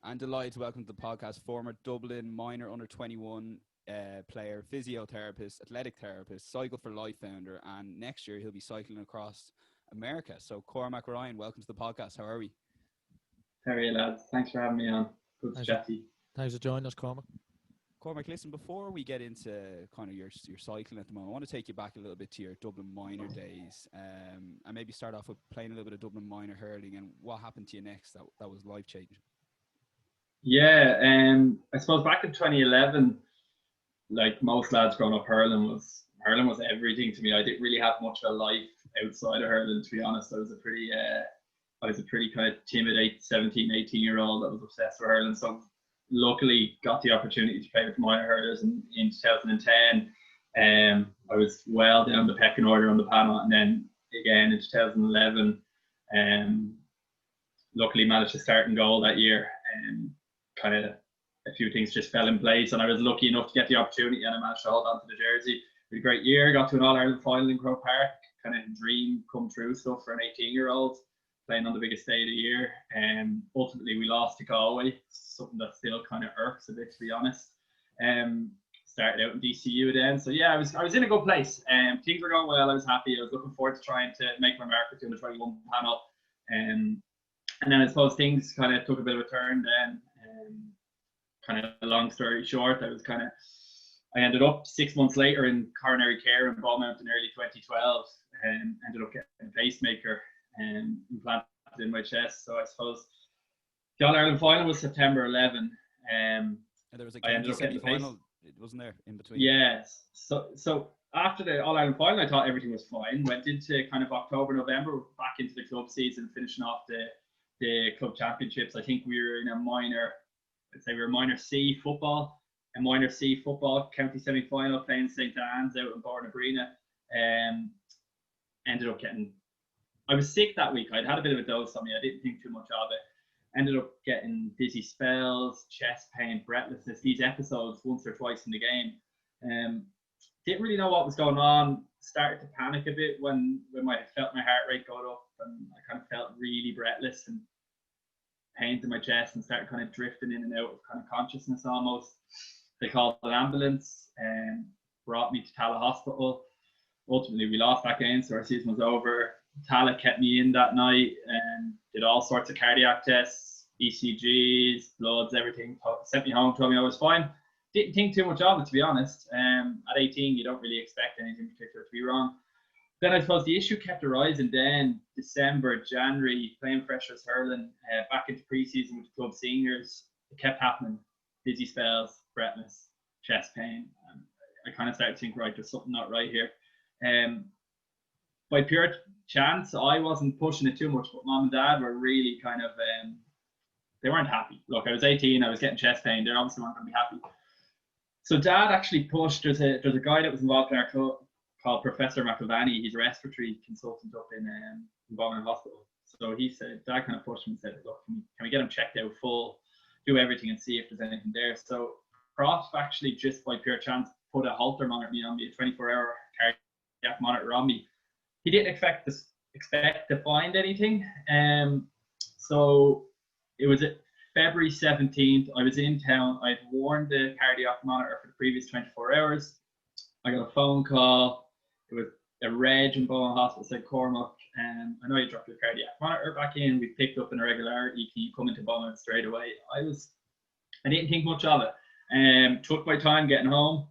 And delighted to welcome to the podcast former Dublin Minor under-21 player, physiotherapist, athletic therapist, Cycle for Life founder, and next year he'll be cycling across America. So Cormac Ryan, welcome to the podcast. How are we? How are you, lads? Thanks for having me on. Good to chat to you. Thanks for joining us, Cormac. Cormac, listen, before we get into kind of your cycling at the moment, I want to take you back a little bit to your Dublin Minor days, and maybe start off with playing a little bit of Dublin Minor hurling and what happened to you next that was life-changing. Yeah, I suppose back in 2011, like most lads growing up, hurling was everything to me. I didn't really have much of a life outside of hurling, to be honest. I was a pretty kind of timid 17, 18-year-old that was obsessed with hurling. So luckily got the opportunity to play with minor hurlers in 2010. I was well down the pecking order on the panel, and then again in 2011, luckily managed to start in goal that year. Kind of a few things just fell in place, and I was lucky enough to get the opportunity, and I managed to hold on to the jersey. It was a great year. Got to an All-Ireland final in Croke Park. Kind of dream come true stuff for an 18-year-old playing on the biggest day of the year. Ultimately we lost to Galway, something that still kind of irks a bit, to be honest. Started out in DCU then, so yeah, I was in a good place. Things were going well. I was happy. I was looking forward to trying to make my mark with the under-21 panel. And then I suppose things kind of took a bit of a turn then. Kind of a long story short, I ended up 6 months later in coronary care in Beaumont in early 2012, and ended up getting a pacemaker implanted in my chest. So I suppose the All-Ireland final was September 11. And there was a semi-final, it wasn't there in between. Yes. So after the All-Ireland final, I thought everything was fine. Went into kind of October, November, back into the club season, finishing off the club championships. I think we were in a minor C football, county semi-final, playing St. Anne's out in Bornabrina. Ended up getting, I was sick that week. I'd had a bit of a dose on me. I didn't think too much of it. Ended up getting dizzy spells, chest pain, breathlessness, these episodes once or twice in the game. Didn't really know what was going on. Started to panic a bit when I felt my heart rate go up, and I kind of felt really breathless and pains in my chest, and started kind of drifting in and out of kind of consciousness almost. They called an ambulance and brought me to Tala Hospital. Ultimately, we lost that game, so our season was over. Tala kept me in that night and did all sorts of cardiac tests, ECGs, bloods, everything. Sent me home, told me I was fine. Didn't think too much of it, to be honest. At 18, you don't really expect anything particular to be wrong. Then I suppose the issue kept arising then, December, January, playing freshers hurling, back into pre-season with the club seniors. It kept happening. Dizzy spells, breathless, chest pain. And I kind of started to think, right, there's something not right here. By pure chance, I wasn't pushing it too much, but mom and dad were really kind of, they weren't happy. Look, I was 18, I was getting chest pain. They obviously weren't going to be happy. So dad actually pushed, there's a guy that was involved in our club called Professor McIlvany. He's a respiratory consultant up in Beaumont Hospital. So he said, dad kind of pushed him and said, look, can we get him checked out full, do everything and see if there's anything there. So Prof actually, just by pure chance, put a Holter monitor on me, a 24-hour cardiac monitor on me. He didn't expect to find anything. So it was February 17th. I was in town. I'd worn the cardiac monitor for the previous 24 hours. I got a phone call. It was a reg in Beaumont Hospital, said, Cormac, I know you dropped your cardiac monitor back in. We picked up an irregularity. Can you come into Beaumont straight away? I didn't think much of it. Took my time getting home.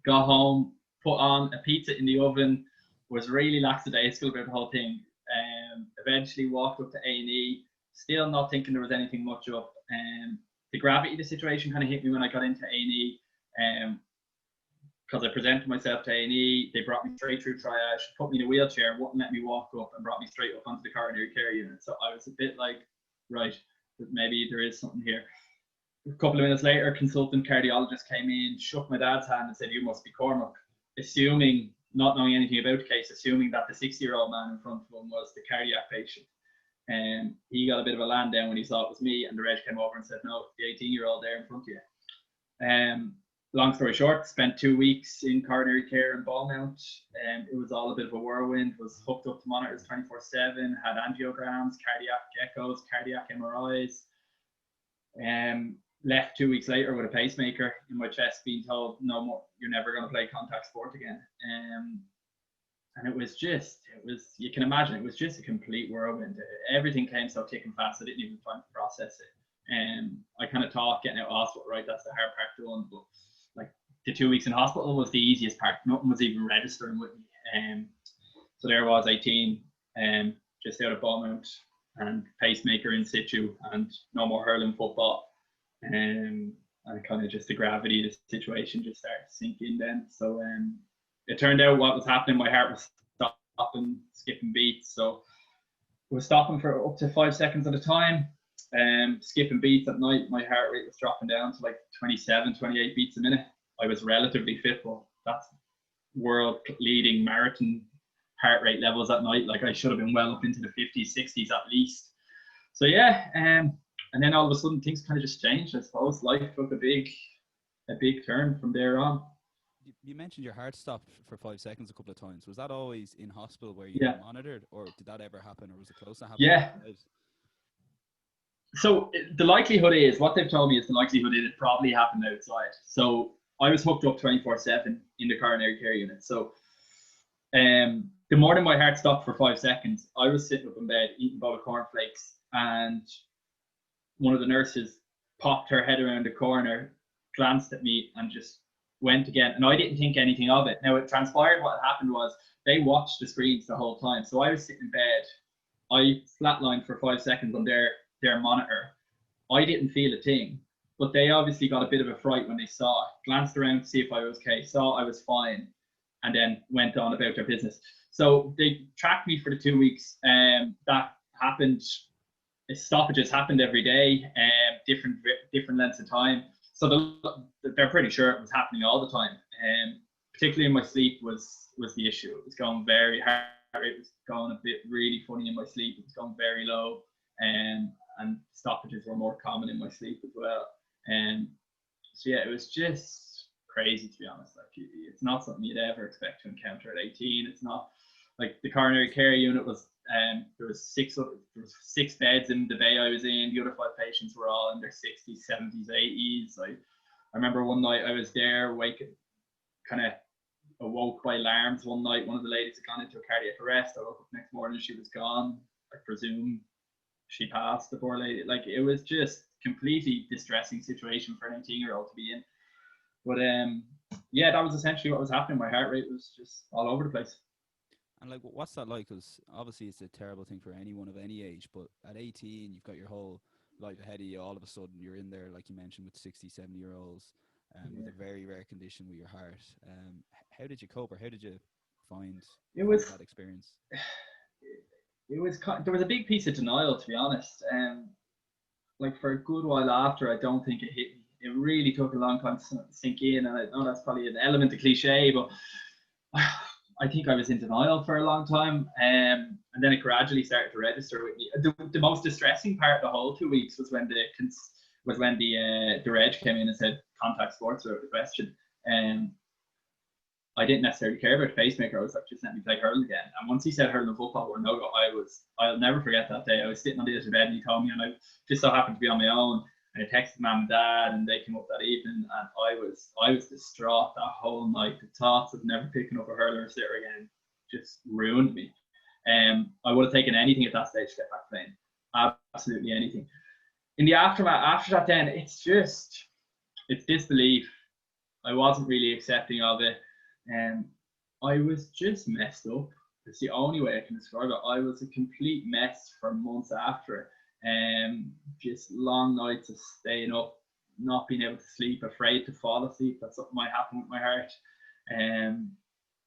Got home, put on a pizza in the oven. Was really lackadaisical about the whole thing. Eventually walked up to A&E. Still not thinking there was anything much up. The gravity of the situation kind of hit me when I got into A&E. Because I presented myself to A&E, they brought me straight through triage, put me in a wheelchair, wouldn't let me walk up, and brought me straight up onto the coronary care unit. So I was a bit like, right, maybe there is something here. A couple of minutes later, a consultant cardiologist came in, shook my dad's hand and said, you must be Cormac, assuming, not knowing anything about the case, assuming that the 60-year-old man in front of him was the cardiac patient. And he got a bit of a land down when he saw it was me, and the reg came over and said, no, the 18-year-old there in front of you. Long story short, spent 2 weeks in coronary care in Beaumont. It was all a bit of a whirlwind. Was hooked up to monitors 24/7, had angiograms, cardiac echoes, cardiac MRIs. Left 2 weeks later with a pacemaker in my chest, being told, no more, you're never going to play contact sport again. And it was, you can imagine, it was just a complete whirlwind. Everything came so thick and fast, I didn't even have time to process it. I kind of thought getting out of hospital, right, that's the hard part done. But like the 2 weeks in hospital was the easiest part. Nothing was even registering with me. So there was 18, just out of Beaumont, and pacemaker in situ, and no more hurling football. And kind of just the gravity of the situation just started to sink in then. So it turned out what was happening, my heart was stopping, skipping beats. So it was stopping for up to 5 seconds at a time. Skipping beats at night, my heart rate was dropping down to like 27, 28 beats a minute. I was relatively fit, but that's world leading marathon heart rate levels at night. Like I should have been well up into the 50s, 60s at least. So yeah, and then all of a sudden things kind of just changed, I suppose. Life took a big turn from there on. You mentioned your heart stopped for 5 seconds a couple of times. Was that always in hospital where you were monitored, or did that ever happen, or was it close to happening? Yeah. So the likelihood is, what they've told me is the likelihood is it probably happened outside. So I was hooked up 24/7 in the coronary care unit. So the morning my heart stopped for 5 seconds, I was sitting up in bed eating a bowl of cornflakes, and one of the nurses popped her head around the corner, glanced at me, and just went again. And I didn't think anything of it. Now, it transpired, what happened was they watched the screens the whole time. So I was sitting in bed, I flatlined for 5 seconds on their monitor. I didn't feel a thing, but they obviously got a bit of a fright when they saw it, glanced around to see if I was okay, saw I was fine, and then went on about their business. So they tracked me for the 2 weeks. That happened. Stoppages happened every day, different lengths of time. So they're pretty sure it was happening all the time. Particularly in my sleep was the issue. It was going very hard. It was going a bit really funny in my sleep. It was going very low, and stoppages were more common in my sleep as well. So yeah, it was just crazy, to be honest. Like, it's not something you'd ever expect to encounter at 18. It's not like the coronary care unit was. There was six beds in the bay I was in. The other 5 patients were all in their 60s, 70s, 80s. I remember one night I was there, kind of awoke by alarms one night. One of the ladies had gone into a cardiac arrest. I woke up next morning, she was gone. I presume she passed, the poor lady. Like, it was just completely distressing situation for an 18-year-old to be in. But yeah, that was essentially what was happening. My heart rate was just all over the place. And like, what's that like? Because obviously it's a terrible thing for anyone of any age, but at 18, you've got your whole life ahead of you. All of a sudden, you're in there, like you mentioned, with 60, 70-year-olds with a very rare condition with your heart. How did you cope, or how did you find that experience? There was a big piece of denial, to be honest. Like, for a good while after, I don't think it hit me. It really took a long time to sink in, and I know that's probably an element of cliche, but I think I was in denial for a long time, and then it gradually started to register with me. The most distressing part of the whole 2 weeks was when the reg came in and said contact sports were out of the question. I didn't necessarily care about the pacemaker. I was like, just let me play hurling again. And once he said hurling and football were no-go, I'll never forget that day. I was sitting on the edge of bed and he told me, and I just so happened to be on my own. And I texted mum and dad, and they came up that evening, and I was distraught that whole night. The thoughts of never picking up a hurler or sitter again just ruined me. I would have taken anything at that stage to get back playing. Absolutely anything. In the aftermath, after that, then it's disbelief. I wasn't really accepting of it. I was just messed up. It's the only way I can describe it. I was a complete mess for months after it. Just long nights of staying up, not being able to sleep, afraid to fall asleep that something might happen with my heart.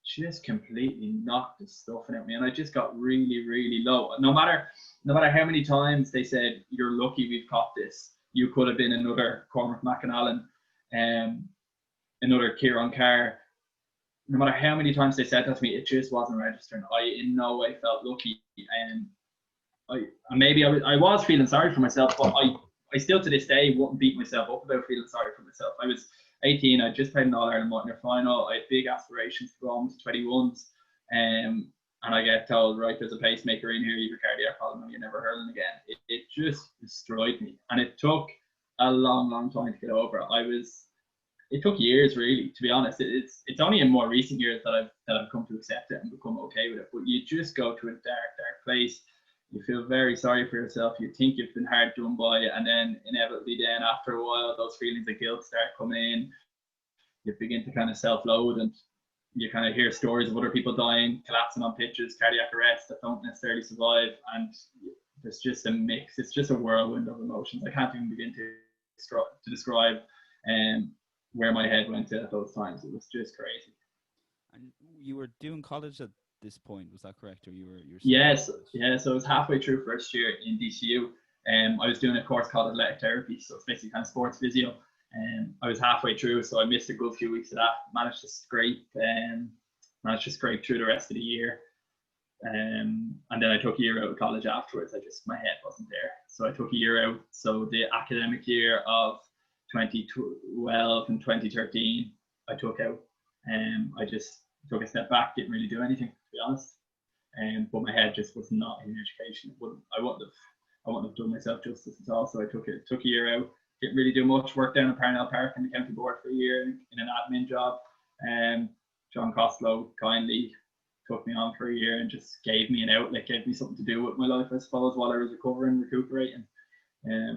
Just completely knocked the stuffing out of me, and I just got really, really low. No matter how many times they said, "You're lucky we've caught this. You could have been another Cormac Ryan, another Kieran Carr." No matter how many times they said that to me, it just wasn't registering. I in no way felt lucky, and I was feeling sorry for myself, but I still to this day wouldn't beat myself up about feeling sorry for myself. I was 18, I just played an All-Ireland Minor final. I had big aspirations to go on to 21s, and I get told, right, there's a pacemaker in here, you have a cardiac problem, and you're never hurling again. It just destroyed me, and it took a long time to get over. It took years, really, to be honest. It's only in more recent years that I've come to accept it and become okay with it. But you just go to a dark place. You feel very sorry for yourself. You think you've been hard done by, and then inevitably, then after a while, those feelings of guilt start coming in. You begin to kind of self-loathe, and you kind of hear stories of other people dying, collapsing on pitches, cardiac arrest that don't necessarily survive, and there's just a mix. It's just a whirlwind of emotions. I can't even begin to describe where my head went to at those times. It was just crazy. And you were doing college at this point, was that correct? Or you were Yes, yeah. So I was halfway through first year in DCU. I was doing a course called athletic therapy, so it's basically kind of sports physio. I was halfway through, so I missed a good few weeks of that. Managed to scrape through the rest of the year. And then I took a year out of college afterwards. My head wasn't there, so I took a year out. So the academic year of 2012 and 2013, I took out. I just took a step back, didn't really do anything, to be honest. But my head just was not in education. I wouldn't have done myself justice at all. So I took a year out, didn't really do much. Worked down in Parnell Park in the county board for a year in an admin job. John Costello kindly took me on for a year and just gave me an outlet, gave me something to do with my life, I suppose, while I was recuperating.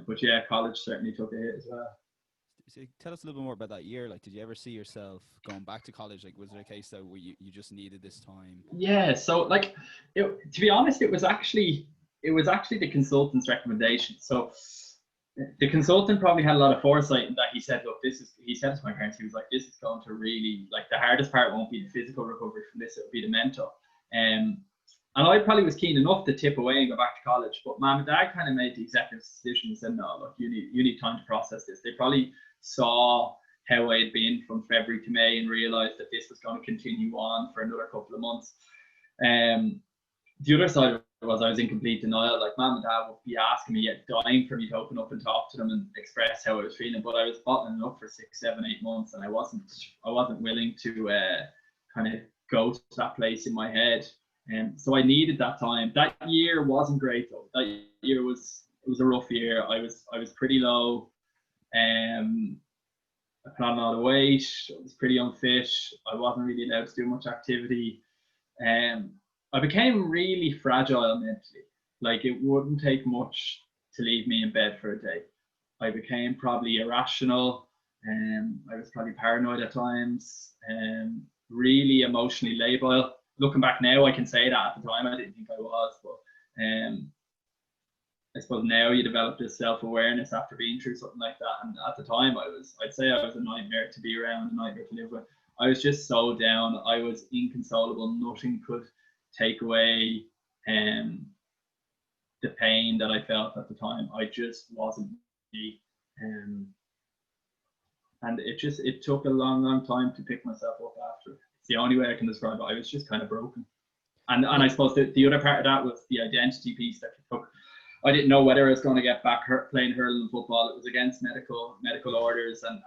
But yeah, college certainly took a hit as well. So tell us a little bit more about that year. Like, did you ever see yourself going back to college? Like, was there a case that where you just needed this time? Yeah, so like, to be honest, it was actually the consultant's recommendation. So the consultant probably had a lot of foresight in that he said, look, he said to my parents, he was like, this is going to really, like, the hardest part won't be the physical recovery from this, it'll be the mental. And I probably was keen enough to tip away and go back to college, but mom and dad kind of made the executive decision and said, no, look, you need time to process this. They probably saw how I had been from February to May and realized that this was going to continue on for another couple of months. The other side of it was I was in complete denial. Like, mom and dad would be asking me, dying for me to open up and talk to them and express how I was feeling, but I was bottling it up for 6, 7, 8 months, and I wasn't willing to kind of go to that place in my head. So I needed that time. That year wasn't great though. That year was a rough year. I was pretty low. I put on a lot of weight. I was pretty unfit. I wasn't really allowed to do much activity. I became really fragile mentally. Like, it wouldn't take much to leave me in bed for a day. I became probably irrational. I was probably paranoid at times. Really emotionally labile. Looking back now, I can say that at the time I didn't think I was, but I suppose now you develop this self-awareness after being through something like that. And at the time, I'd say I was a nightmare to be around, a nightmare to live with. I was just so down. I was inconsolable. Nothing could take away the pain that I felt at the time. I just wasn't me. And it took a long time to pick myself up after. It's the only way I can describe it. I was just kind of broken. And I suppose the other part of that was the identity piece that it took. I didn't know whether I was going to get back playing hurling football. It was against medical orders, and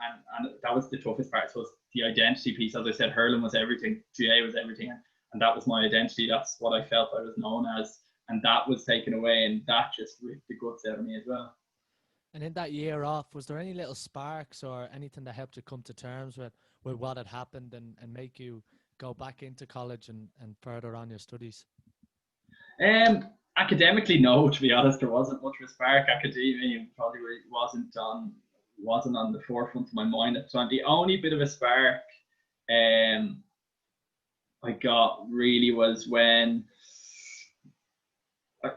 that was the toughest part. So the identity piece. As I said, hurling was everything. GA was everything, and that was my identity. That's what I felt I was known as, and that was taken away, and that just ripped the guts out of me as well. And in that year off, was there any little sparks or anything that helped you come to terms with what had happened and make you go back into college and further on your studies? Academically, no, to be honest, there wasn't much of a spark. Academia probably wasn't on the forefront of my mind at the time. The only bit of a spark I got really was when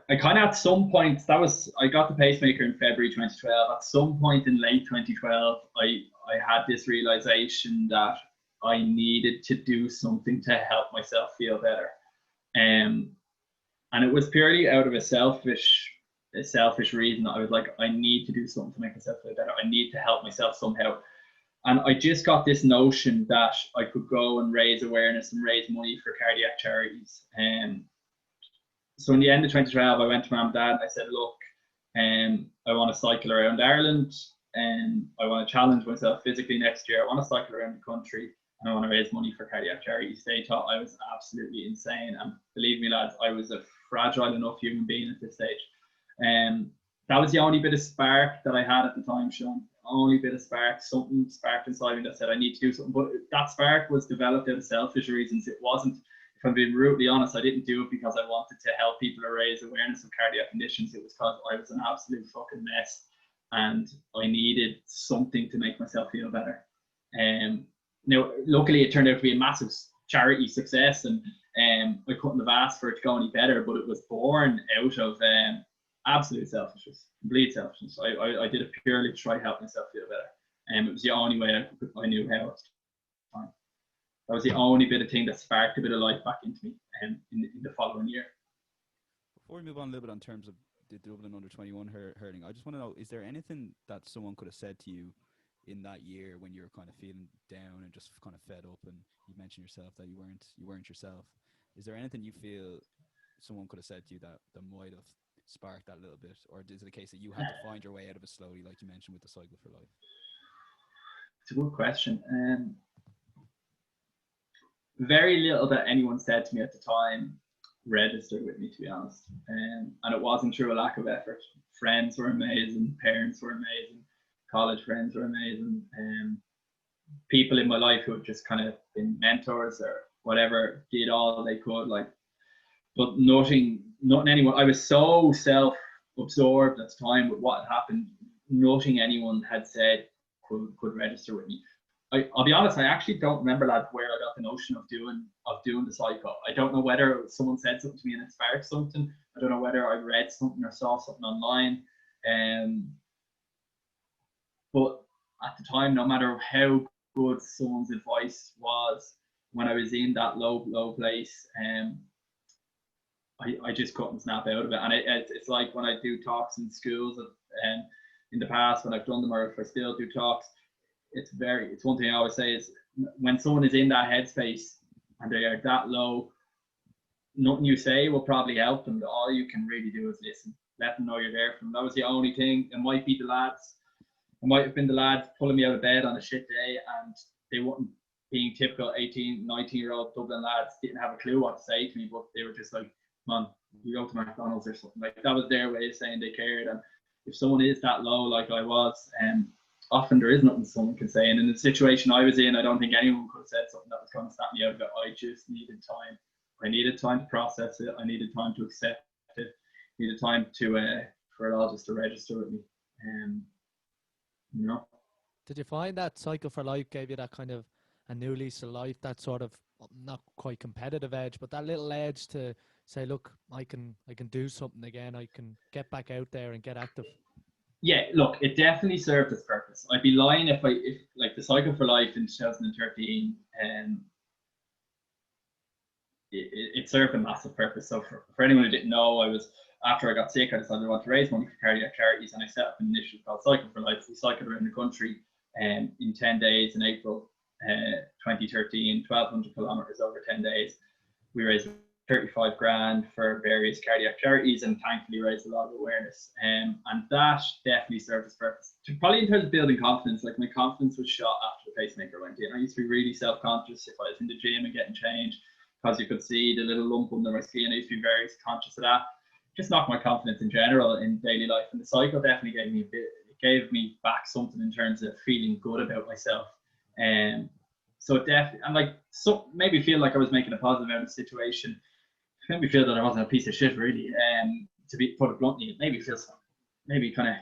I kind of, at some point, I got the Pacemaker in February 2012. At some point in late 2012, I had this realization that I needed to do something to help myself feel better. And it was purely out of a selfish reason. I was like, I need to do something to make myself feel better. I need to help myself somehow. And I just got this notion that I could go and raise awareness and raise money for cardiac charities. So in the end of 2012, I went to mum and dad and I said, look, I want to cycle around Ireland, and I want to challenge myself physically next year. I want to cycle around the country, and I want to raise money for cardiac charities. They thought I was absolutely insane. And believe me, lads, I was a fragile enough human being at this stage. that was the only bit of spark that I had at the time, Sean. Only bit of spark, something sparked inside me that said I need to do something. But that spark was developed out of selfish reasons. It wasn't, if I'm being brutally honest, I didn't do it because I wanted to help people or raise awareness of cardiac conditions. It was because I was an absolute fucking mess and I needed something to make myself feel better. Now, luckily, it turned out to be a massive charity success, and I couldn't have asked for it to go any better, but it was born out of absolute selfishness, complete selfishness. I did it purely to try to help myself feel better. It was the only way I knew how. That was the only bit of thing that sparked a bit of life back into me in the following year. Before we move on a little bit on terms of the Dublin under-21 hurling, I just want to know, is there anything that someone could have said to you in that year when you were kind of feeling down and just kind of fed up, and you mentioned yourself that you weren't yourself? Is there anything you feel someone could have said to you that might have sparked that little bit, or is it a case that you had to find your way out of it slowly, like you mentioned with the Cycle for Life? It's a good question. Very little that anyone said to me at the time registered with me, to be honest, and it wasn't through a lack of effort. Friends were amazing, parents were amazing, college friends were amazing, people in my life who have just kind of been mentors or whatever did all they could, like, but nothing anyone. I was so self-absorbed at the time with what had happened. Nothing anyone had said could register with me. I'll be honest, I actually don't remember, lad, where I got the notion of doing the cycle. I don't know whether someone said something to me and it sparked something. I don't know whether I read something or saw something online. But at the time, no matter how good someone's advice was, when I was in that low place, I just couldn't snap out of it. And it's like when I do talks in schools, and in the past when I've done them, or if I still do talks, it's one thing I always say is, when someone is in that headspace and they are that low, nothing you say will probably help them. All you can really do is listen, let them know you're there for them. That was the only thing. It might have been the lads pulling me out of bed on a shit day, and they wouldn't, being typical 18, 19-year-old Dublin lads, didn't have a clue what to say to me, but they were just like, "Come on, we go to McDonald's," or something. Like, that was their way of saying they cared. And if someone is that low, like I was, often there is nothing someone can say. And in the situation I was in, I don't think anyone could have said something that was going to snap me out of it. I just needed time. I needed time to process it. I needed time to accept it. I needed time to for it all just to register with me. Did you find that Cycle for Life gave you that kind of a new lease of life, that sort of not quite competitive edge, but that little edge to say, look, I can do something again. I can get back out there and get active? Yeah, look, it definitely served its purpose. I'd be lying if like the Cycle for Life in 2013, it served a massive purpose. So for anyone who didn't know, after I got sick, I decided I wanted to raise money for cardiac charities, and I set up an initiative called Cycle for Life. We cycled around the country in 10 days in April 2013, 1,200 kilometers over 10 days. We raised 35 grand for various cardiac charities, and thankfully raised a lot of awareness. And that definitely served its purpose. Probably in terms of building confidence, like, my confidence was shot after the pacemaker went in. I used to be really self-conscious if I was in the gym and getting changed, because you could see the little lump under my skin. I used to be very conscious of that. Just knocked my confidence in general in daily life. And the cycle definitely gave me it gave me back something in terms of feeling good about myself. So it definitely, and like, so ame feel like I was making a positive out of the situation. Made me feel that I wasn't a piece of shit, really. To put it bluntly, it made me feel maybe kind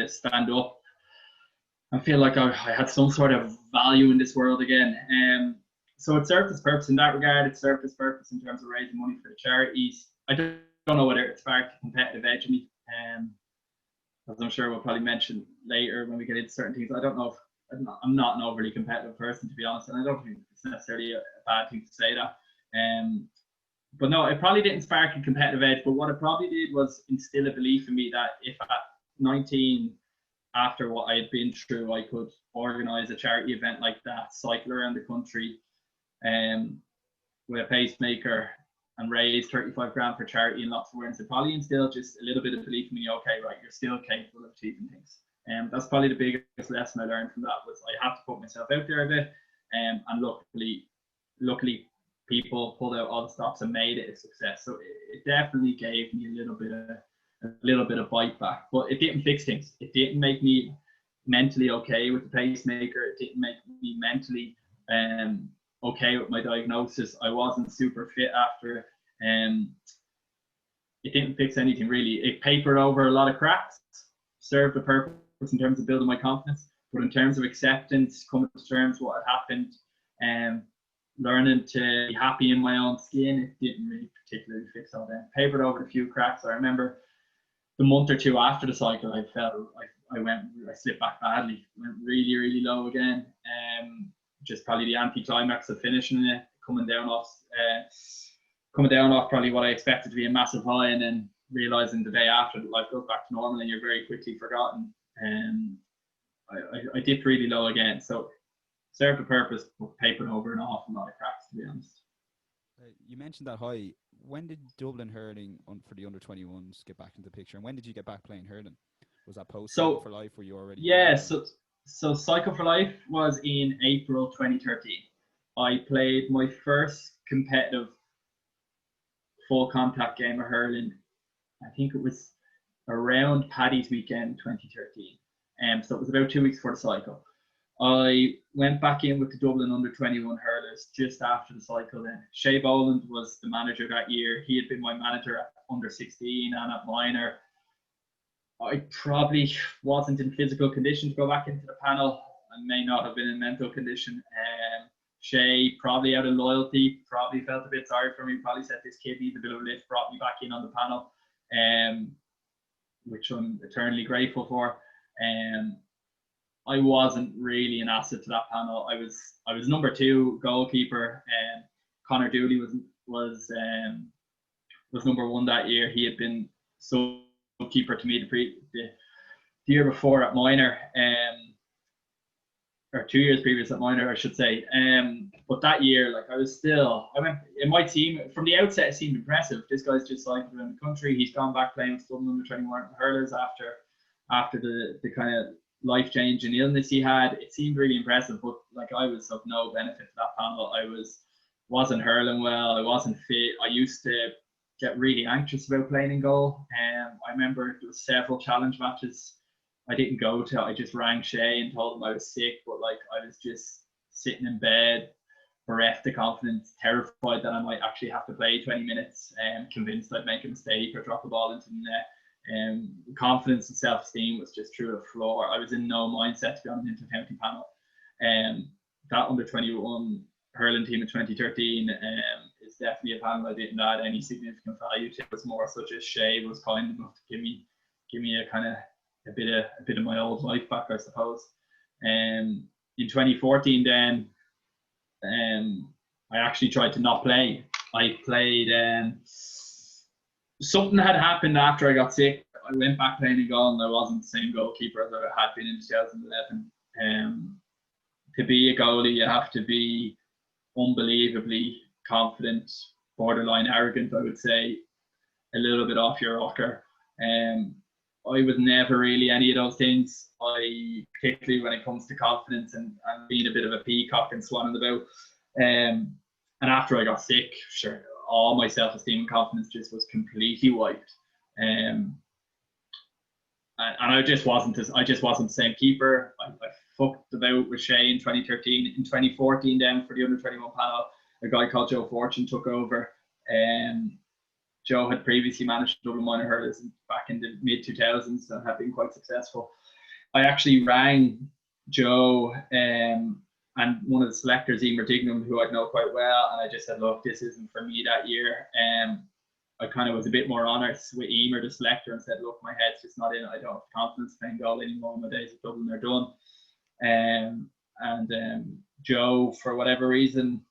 of stand up and feel like I had some sort of value in this world again. So it served its purpose in that regard. It served its purpose in terms of raising money for the charities. I don't know whether it sparked a competitive edge in me, as I'm sure we'll probably mention later when we get into certain things. I don't know if I'm not an overly competitive person, to be honest, and I don't think it's necessarily a bad thing to say that. But no, it probably didn't spark a competitive edge, but what it probably did was instill a belief in me that if at 19, after what I had been through, I could organise a charity event like that, cycle around the country with a pacemaker, and raise 35 grand for charity and lots of awareness. It probably instilled just a little bit of belief in me. Okay, right, you're still capable of achieving things. That's probably the biggest lesson I learned from that, was I have to put myself out there a bit. And luckily, people pulled out all the stops and made it a success. So it definitely gave me a little bit of a little bit of bite back. But it didn't fix things. It didn't make me mentally okay with the pacemaker. It didn't make me mentally okay with my diagnosis. I wasn't super fit after. It didn't fix anything really. It papered over a lot of cracks, served a purpose in terms of building my confidence, but in terms of acceptance, coming to terms with what had happened, and learning to be happy in my own skin, it didn't really particularly fix all that. Papered over a few cracks. I remember the month or two after the cycle, I slipped back badly, went really, really low again. Just probably the anticlimax of finishing it, coming down off probably what I expected to be a massive high, and then realizing the day after that life goes back to normal and you're very quickly forgotten. I dipped really low again, so served a purpose, but papered over an awful lot of cracks, to be honest. You mentioned that high. When did Dublin Hurling for the under-21s get back into the picture, and when did you get back playing hurling? Was that post Cycle for Life? Were you already? Yeah, so Cycle for Life was in April 2013. I played my first competitive full contact game of hurling. I think it was around Paddy's weekend 2013. So it was about 2 weeks before the cycle. I went back in with the Dublin under-21 hurlers just after the cycle then. Shea Boland was the manager that year. He had been my manager at under-16 and at minor. I probably wasn't in physical condition to go back into the panel. I may not have been in mental condition. Shea, probably out of loyalty, probably felt a bit sorry for me, probably said this kid needs a bit of a lift, brought me back in on the panel, which I'm eternally grateful for. I wasn't really an asset to that panel. I was number 2 goalkeeper, and Connor Dooley was number 1 that year. He had been keeper to me the year before at minor, or 2 years previous at minor, I should say. But that year, like I went in my team from the outset. It seemed impressive. This guy's just cycled around the country. He's gone back playing with Dublin under-21 hurlers after the kind of life change and illness he had. It seemed really impressive, but like I was of no benefit to that panel. I wasn't hurling well. I wasn't fit. I used to get really anxious about playing in goal. I remember there was several challenge matches I didn't go to. I just rang Shea and told him I was sick, but like I was just sitting in bed, bereft of confidence, terrified that I might actually have to play 20 minutes, and convinced I'd make a mistake or drop a ball into the net. Confidence and self-esteem was just through the floor. I was in no mindset to be on an inter-county panel. That under-21 hurling team in 2013 is definitely a panel I didn't add any significant value to. It was more such as Shea was kind enough to give me a kind of a bit of my old life back, I suppose. In 2014 then, I actually tried to not play. I played, something had happened after I got sick. I went back playing in goal and I wasn't the same goalkeeper as I had been in 2011. To be a goalie, you have to be unbelievably confident, borderline arrogant, I would say, a little bit off your rocker. I was never really any of those things. Particularly when it comes to confidence and being a bit of a peacock and swanning about. And after I got sick, sure, all my self-esteem and confidence just was completely wiped. And I just wasn't the same keeper. I fucked about with Shea in 2013. In 2014, then for the under-21 panel, a guy called Joe Fortune took over. Joe had previously managed Dublin Minor hurlers back in the mid-2000s and had been quite successful. I actually rang Joe and one of the selectors, Emer Dignam, who I know quite well, and I just said, look, this isn't for me that year. I kind of was a bit more honest with Emer, the selector, and said, look, my head's just not in it. I don't have confidence playing goal anymore. My days at Dublin are done. Joe, for whatever reason,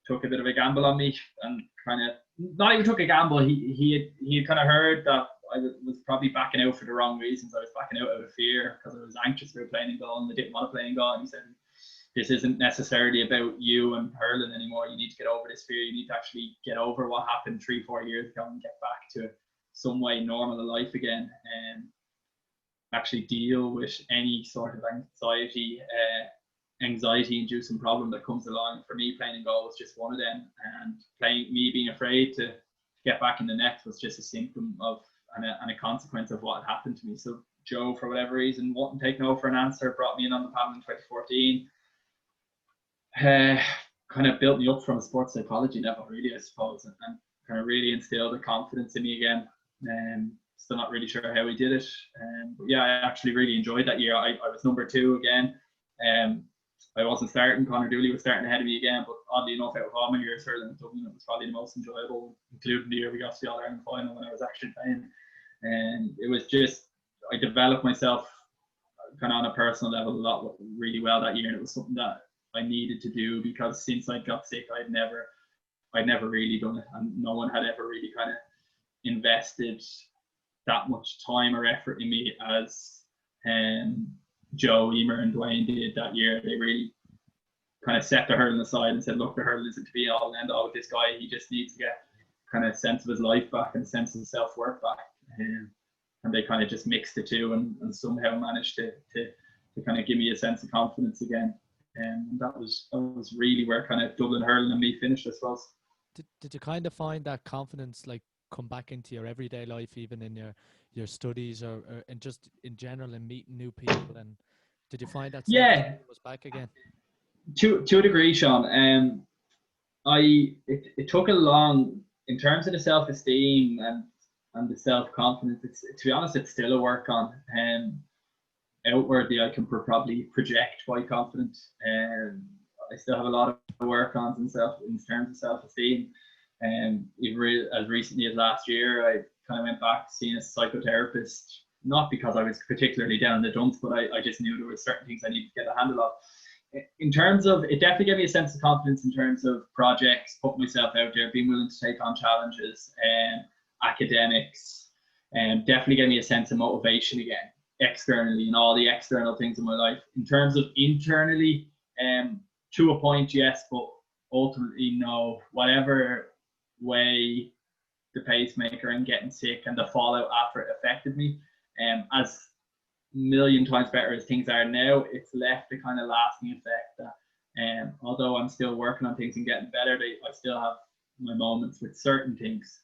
took a bit of a gamble on me and kind of not even took a gamble. He had kind of heard that I was probably backing out for the wrong reasons. I was backing out of fear because I was anxious about playing in goal and I didn't want to play in goal. And he said, this isn't necessarily about you and hurling anymore. You need to get over this fear. You need to actually get over what happened 3-4 years ago and get back to some way normal life again and actually deal with any sort of anxiety-inducing problem that comes along. For me, playing in goal was just one of them, and being afraid to get back in the net was just a symptom of and a consequence of what had happened to me. So Joe, for whatever reason, wouldn't take no for an answer, brought me in on the panel in 2014. Kind of built me up from a sports psychology level, really, I suppose, and kind of really instilled the confidence in me again. Still not really sure how he did it. But yeah, I actually really enjoyed that year. I was number 2 again. I wasn't starting. Conor Dooley was starting ahead of me again, but oddly enough, out of all my years hurling in Dublin, it was probably the most enjoyable, including the year we got to the All-Ireland final when I was actually playing. And it was just, I developed myself kind of on a personal level a lot really well that year, and it was something that I needed to do, because since I got sick, I'd never really done it, and no one had ever really kind of invested that much time or effort in me as Joe, Emer and Dwayne did that year. They really kind of set the hurling aside and said, look, the hurling isn't to be all and end all with this guy. He just needs to get kind of sense of his life back and sense of self-worth back. And they kind of just mixed the two and somehow managed to kind of give me a sense of confidence again. And that was really where kind of Dublin hurling and me finished, I suppose. Did you kind of find that confidence like come back into your everyday life, even in your studies or and just in general, and meeting new people? And did you find that was back again? To a degree, Sean. It took a long, in terms of the self-esteem and the self-confidence. To be honest, it's still a work on. Outwardly, I can probably project quite confident. I still have a lot of work on in terms of self-esteem. As recently as last year, I kind of went back seeing a psychotherapist, not because I was particularly down in the dumps, but I just knew there were certain things I needed to get a handle of. In terms of, it definitely gave me a sense of confidence in terms of projects, putting myself out there, being willing to take on challenges, academics, and definitely gave me a sense of motivation again, externally, and all the external things in my life. In terms of internally, to a point, yes, but ultimately, no. Whatever way the pacemaker and getting sick and the fallout after it affected me, as million times better as things are now, it's left a kind of lasting effect that although I'm still working on things and getting better, I still have my moments with certain things.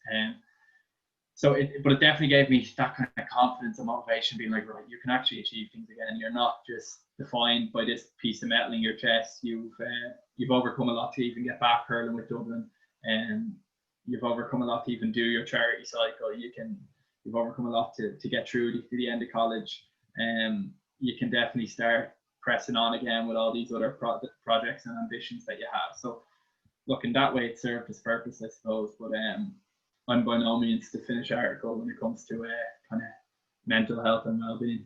But it definitely gave me that kind of confidence and motivation, being like, right, you can actually achieve things again. You're not just defined by this piece of metal in your chest. You've overcome a lot to even get back hurling with Dublin, and you've overcome a lot to even do your charity cycle. You've overcome a lot to get through to the end of college. You can definitely start pressing on again with all these other projects and ambitions that you have. So look, in that way, it served its purpose, I suppose. But I'm by no means the finished article when it comes to kind of mental health and well-being.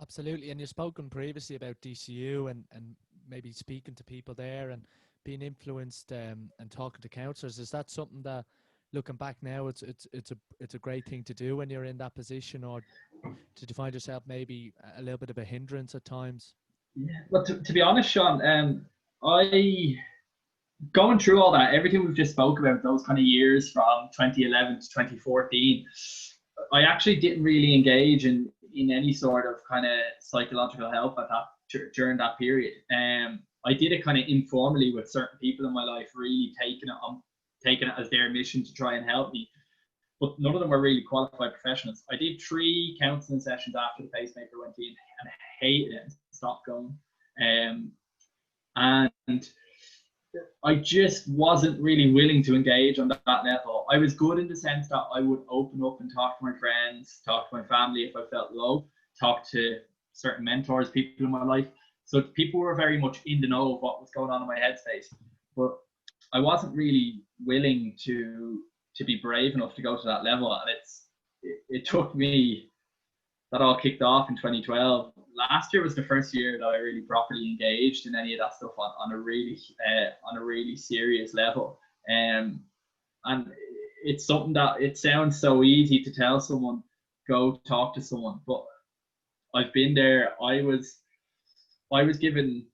Absolutely. And you've spoken previously about DCU and maybe speaking to people there and being influenced and talking to counsellors. Is that something that, looking back now, it's a great thing to do when you're in that position, or did you find yourself maybe a little bit of a hindrance at times? Yeah, but to be honest, Sean, going through all that, everything we've just spoke about, those kind of years from 2011 to 2014, I actually didn't really engage in any sort of kind of psychological help during that period. I did it kind of informally with certain people in my life, really taking it as their mission to try and help me. But none of them were really qualified professionals. I did 3 counselling sessions after the pacemaker went in, and I hated it and stopped going. And I just wasn't really willing to engage on that level. I was good in the sense that I would open up and talk to my friends, talk to my family if I felt low, talk to certain mentors, people in my life. So people were very much in the know of what was going on in my headspace. But I wasn't really willing to be brave enough to go to that level. And it took me, that all kicked off in 2012. Last year was the first year that I really properly engaged in any of that stuff on a really serious level. And it's something that, it sounds so easy to tell someone, go talk to someone, but I've been there. I was given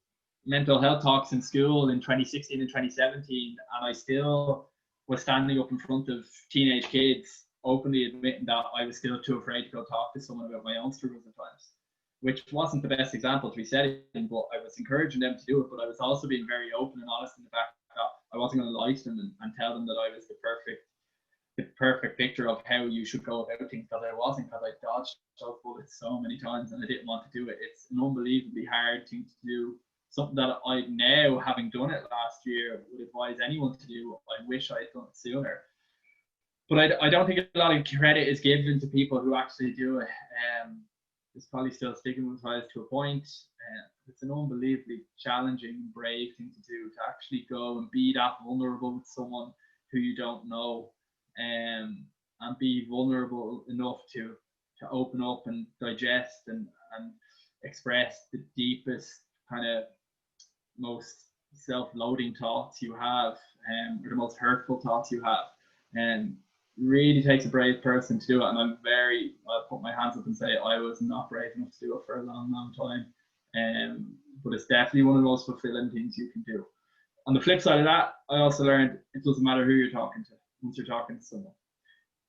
mental health talks in school in 2016 and 2017, and I still was standing up in front of teenage kids openly admitting that I was still too afraid to go talk to someone about my own struggles at times, which wasn't the best example to be setting, but I was encouraging them to do it. But I was also being very open and honest in the fact that I wasn't going to lie to them and tell them that I was the perfect the perfect picture of how you should go about things, because I wasn't, because I dodged those bullets so many times and I didn't want to do it. It's an unbelievably hard thing to do. Something that I now, having done it last year, would advise anyone to do. I wish I had done it sooner. But I don't think a lot of credit is given to people who actually do it. It's probably still stigmatized to a point. It's an unbelievably challenging, brave thing to do, to actually go and be that vulnerable with someone who you don't know, and be vulnerable enough to open up and digest and express the deepest kind of most self-loathing thoughts you have, or the most hurtful thoughts you have. And really takes a brave person to do it, and I'll put my hands up and say I was not brave enough to do it for a long time. But it's definitely one of the most fulfilling things you can do. On the flip side of that, I also learned it doesn't matter who you're talking to once you're talking to someone.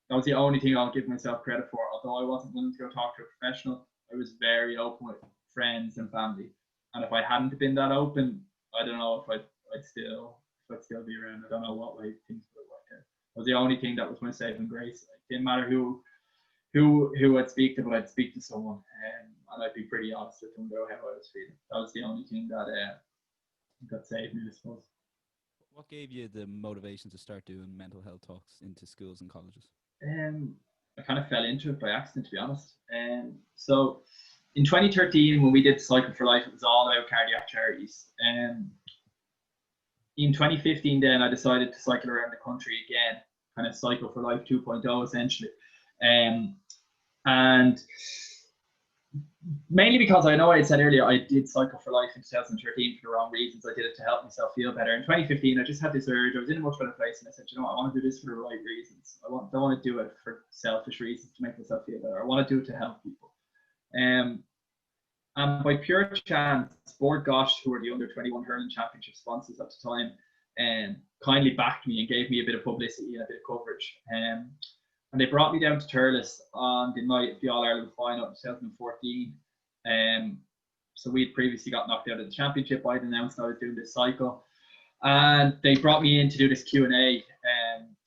That was the only thing I'll give myself credit for. Although I wasn't willing to go talk to a professional, I was very open with friends and family. And if I hadn't been that open, I don't know if I'd still be around. I don't know what way things would have worked out. It was the only thing that was my saving grace. It didn't matter who I'd speak to, but I'd speak to someone, and I'd be pretty honest with them about how I was feeling. That was the only thing that saved me, I suppose. What gave you the motivation to start doing mental health talks into schools and colleges? I kind of fell into it by accident, to be honest. So in 2013, when we did Cycle for Life, it was all about cardiac charities. In 2015, then I decided to cycle around the country again, kind of Cycle for Life 2.0 essentially. And mainly because I know I had said earlier, I did Cycle for Life in 2013 for the wrong reasons. I did it to help myself feel better. In 2015, I just had this urge. I was in a much better place, and I said, you know what, I want to do this for the right reasons. I don't want to do it for selfish reasons to make myself feel better. I want to do it to help people. And by pure chance, Sport Gosh, who were the Under-21 Hurling Championship sponsors at the time, kindly backed me and gave me a bit of publicity and a bit of coverage. And they brought me down to Thurles on the night of the All-Ireland final in 2014. So we'd previously got knocked out of the championship. I'd announced I was doing this cycle. And they brought me in to do this Q&A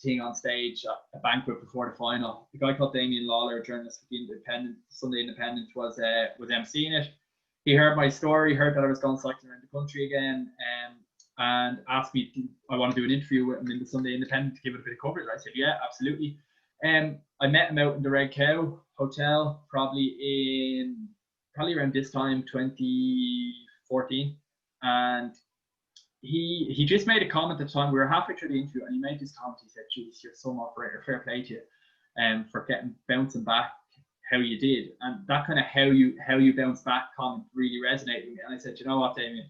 thing on stage at a banquet before the final. The guy called Damien Lawler, a journalist for the Independent, Sunday Independent, was emceeing it. He heard my story, heard that I was going cycling around the country again, and asked me, I want to do an interview with him in the Sunday Independent to give it a bit of coverage. I said, yeah, absolutely. I met him out in the Red Cow Hotel, probably around this time, 2014, and he just made a comment at the time. We were halfway through the interview, and he made this comment. He said, "Geez, you're some operator. Fair play to you, for bouncing back how you did." And that kind of how you bounce back comment really resonated with me. And I said, "You know what, Damien?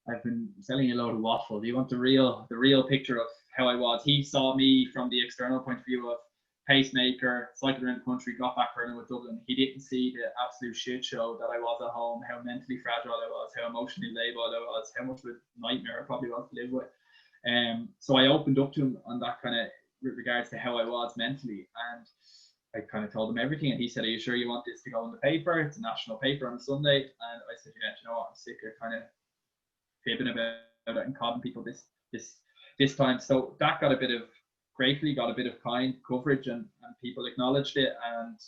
I've been selling you a load of waffle. Do you want the real picture of how I was?" He saw me from the external point of view of Pacemaker, cycled around the country, got back hurling with Dublin. He didn't see the absolute shit show that I was at home, how mentally fragile I was, how emotionally labile I was, how much of a nightmare I probably was to live with. So I opened up to him on that kind of regards to how I was mentally, and I kind of told him everything. And he said, "Are you sure you want this to go in the paper? It's a national paper on a Sunday." And I said, "Yeah, you know what? I'm sick of kind of fibbing about it and calling people this time." So that got a bit of gratefully got a bit of kind coverage, and people acknowledged it. And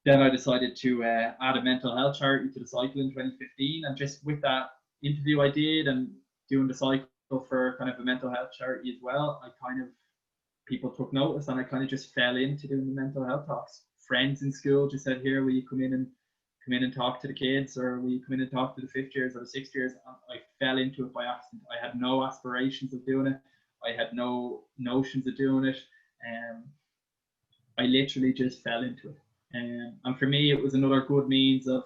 then I decided to add a mental health charity to the cycle in 2015. And just with that interview I did and doing the cycle for kind of a mental health charity as well, people took notice, and I kind of just fell into doing the mental health talks. Friends in school just said, "Here, will you come in and talk to the kids, or will you come in and talk to the 5th years or the 6th years?" And I fell into it by accident. I had no aspirations of doing it. I had no notions of doing it. I literally just fell into it. And for me, it was another good means of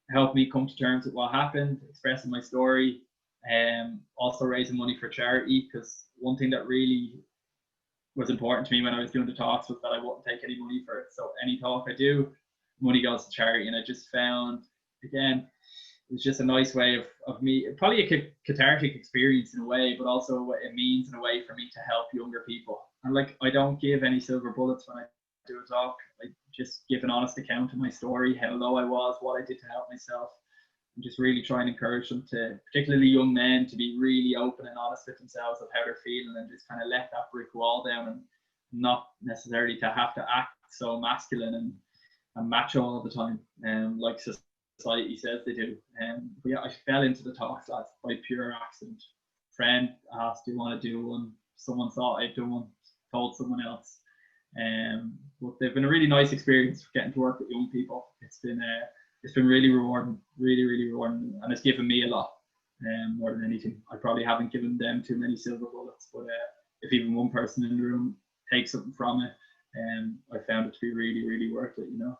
helping me come to terms with what happened, expressing my story, also raising money for charity, because one thing that really was important to me when I was doing the talks was that I wouldn't take any money for it. So any talk I do, money goes to charity. And I just found, again, it was just a nice way of me, probably a cathartic experience in a way, but also what it means in a way for me to help younger people. And I don't give any silver bullets when I do a talk. I just give an honest account of my story, how low I was, what I did to help myself, and just really try and encourage them to, particularly young men, to be really open and honest with themselves of how they're feeling, and just kind of let that brick wall down not necessarily to have to act so masculine and macho all the time, like society says they do. But yeah, I fell into the talks lads by pure accident. Friend asked, "Do you want to do one?" Someone thought I'd do one, told someone else. But they've been a really nice experience getting to work with young people. It's been really rewarding, really rewarding, and it's given me a lot. More than anything, I probably haven't given them too many silver bullets, but if even one person in the room takes something from it, I found it to be really worth it, you know.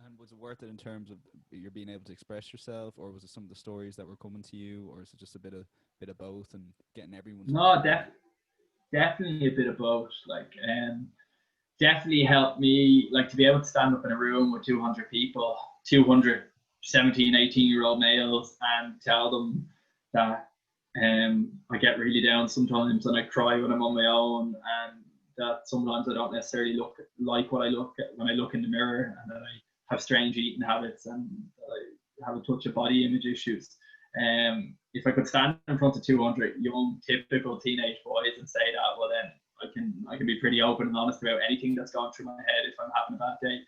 And was it worth it in terms of you're being able to express yourself, or was it some of the stories that were coming to you, or is it just a bit of both and getting everyone? No, definitely a bit of both. Like, definitely helped me, like, to be able to stand up in a room with 200 people, 200 17, 18-year-old males, and tell them that I get really down sometimes and I cry when I'm on my own, and that sometimes I don't necessarily look like what I look at when I look in the mirror, and that I have strange eating habits and I have a touch of body image issues. If I could stand in front of 200 young, typical teenage boys and say that, well then I can be pretty open and honest about anything that's gone through my head if I'm having a bad day.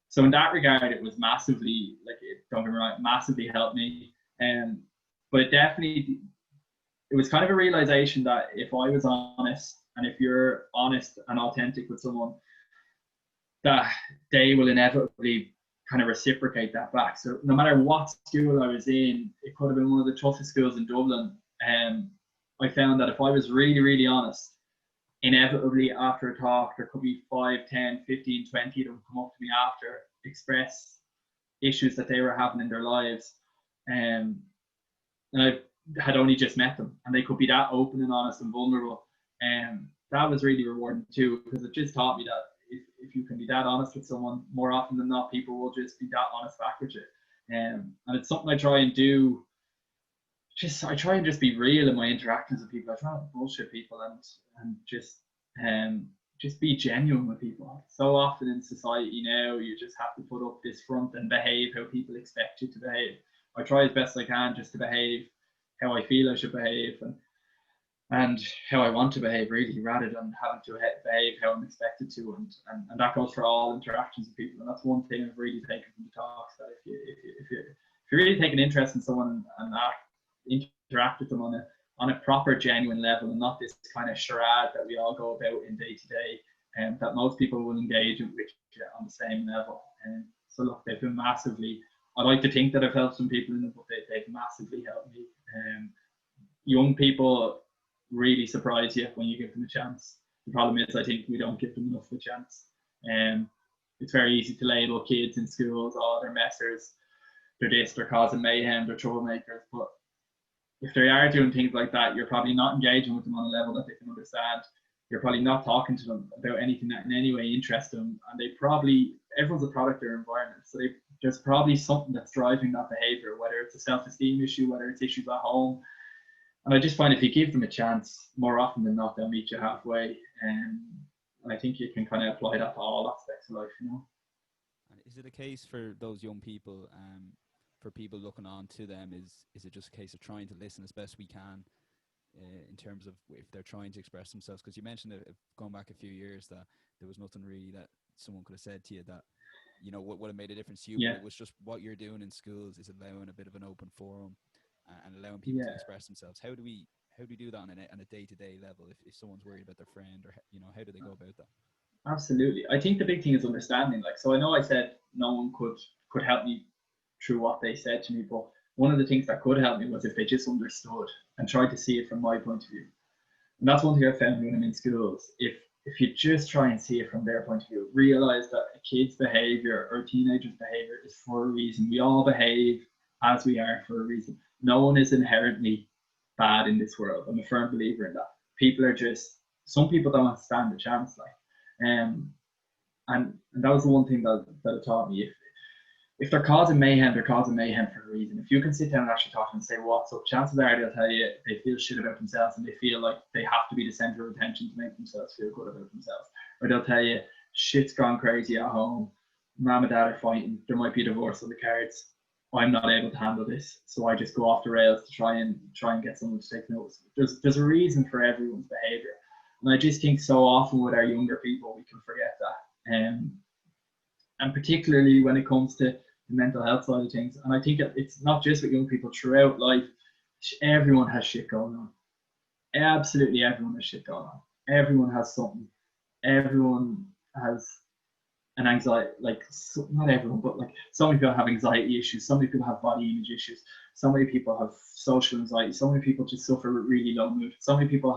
So in that regard, it was massively, don't get me wrong, massively helped me. But it was kind of a realization that if I was honest, and if you're honest and authentic with someone, that they will inevitably kind of reciprocate that back. So no matter what school I was in, it could have been one of the toughest schools in Dublin. I found that if I was really honest, inevitably after a talk, there could be 5, 10, 15, 20 that would come up to me after, express issues that they were having in their lives. And I had only just met them, and they could be that open and honest and vulnerable. And that was really rewarding too, because it just taught me that if you can be that honest with someone, more often than not, people will just be that honest back with you. And it's something I try and do. I try and just be real in my interactions with people. I try not to bullshit people and just be genuine with people. So often in society now, you just have to put up this front and behave how people expect you to behave. I try as best I can just to behave how I feel I should behave and how I want to behave, really, rather than having to behave how I'm expected to. And that goes for all interactions with people. And that's one thing I've really taken from the talks, that if you really take an interest in someone and interact with them on a proper, genuine level, and not this kind of charade that we all go about in day to day, and that most people will engage with on the same level. And so look, they've been massively, I like to think that I've helped some people in it, but they've massively helped me. Young people really surprise you when you give them a chance. The problem is, I think we don't give them enough of a chance. It's very easy to label kids in schools, oh, they're messers, they're this, they're causing mayhem, they're troublemakers. But if they are doing things like that, you're probably not engaging with them on a level that they can understand. You're probably not talking to them about anything that in any way interests them. And everyone's a product of their environment. So there's probably something that's driving that behavior, whether it's a self-esteem issue, whether it's issues at home. And I just find if you give them a chance, more often than not, they'll meet you halfway. And I think you can kind of apply that to all aspects of life, you know. And is it a case for those young people, for people looking on to them, is it just a case of trying to listen as best we can in terms of if they're trying to express themselves? Because you mentioned that going back a few years that there was nothing really that someone could have said to you that, you know, would have made a difference to you. Yeah. But it was just what you're doing in schools is allowing a bit of an open forum and allowing people to express themselves. How do we do that on a day-to-day level if someone's worried about their friend, or, you know, how do they go about that? Absolutely. I think the big thing is understanding. Like, so I know I said no one could help me through what they said to me, but one of the things that could help me was if they just understood and tried to see it from my point of view. And that's one thing I found when I'm in schools. If you just try and see it from their point of view, realize that a kid's behavior or a teenager's behavior is for a reason. We all behave as we are for a reason. No one is inherently bad in this world. I'm a firm believer in that. People are just, some people don't stand a chance, like. And that was the one thing that it taught me. If they're causing mayhem, they're causing mayhem for a reason. If you can sit down and actually talk and say what's up, chances are they'll tell you they feel shit about themselves and they feel like they have to be the center of attention to make themselves feel good about themselves. Or they'll tell you shit's gone crazy at home, mom and dad are fighting, there might be a divorce on the cards, I'm not able to handle this, so I just go off the rails to try and get someone to take notice. There's a reason for everyone's behavior. And I just think so often with our younger people, we can forget that. And particularly when it comes to the mental health side of things. And I think it's not just with young people, throughout life, everyone has shit going on. Absolutely everyone has shit going on. Everyone has something. Everyone has an anxiety, like, not everyone, but like so many people have anxiety issues, so many people have body image issues, so many people have social anxiety, so many people just suffer with really low mood, so many people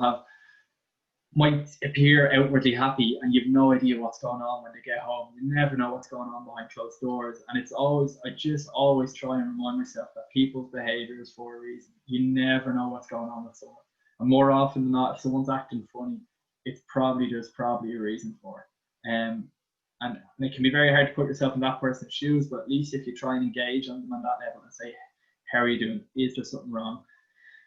might appear outwardly happy and you've no idea what's going on when they get home. You never know what's going on behind closed doors. And I just always try and remind myself that people's behavior is for a reason. You never know what's going on with someone. And more often than not, if someone's acting funny, there's probably a reason for it. And it can be very hard to put yourself in that person's shoes, but at least if you try and engage on them on that level and say, how are you doing? Is there something wrong?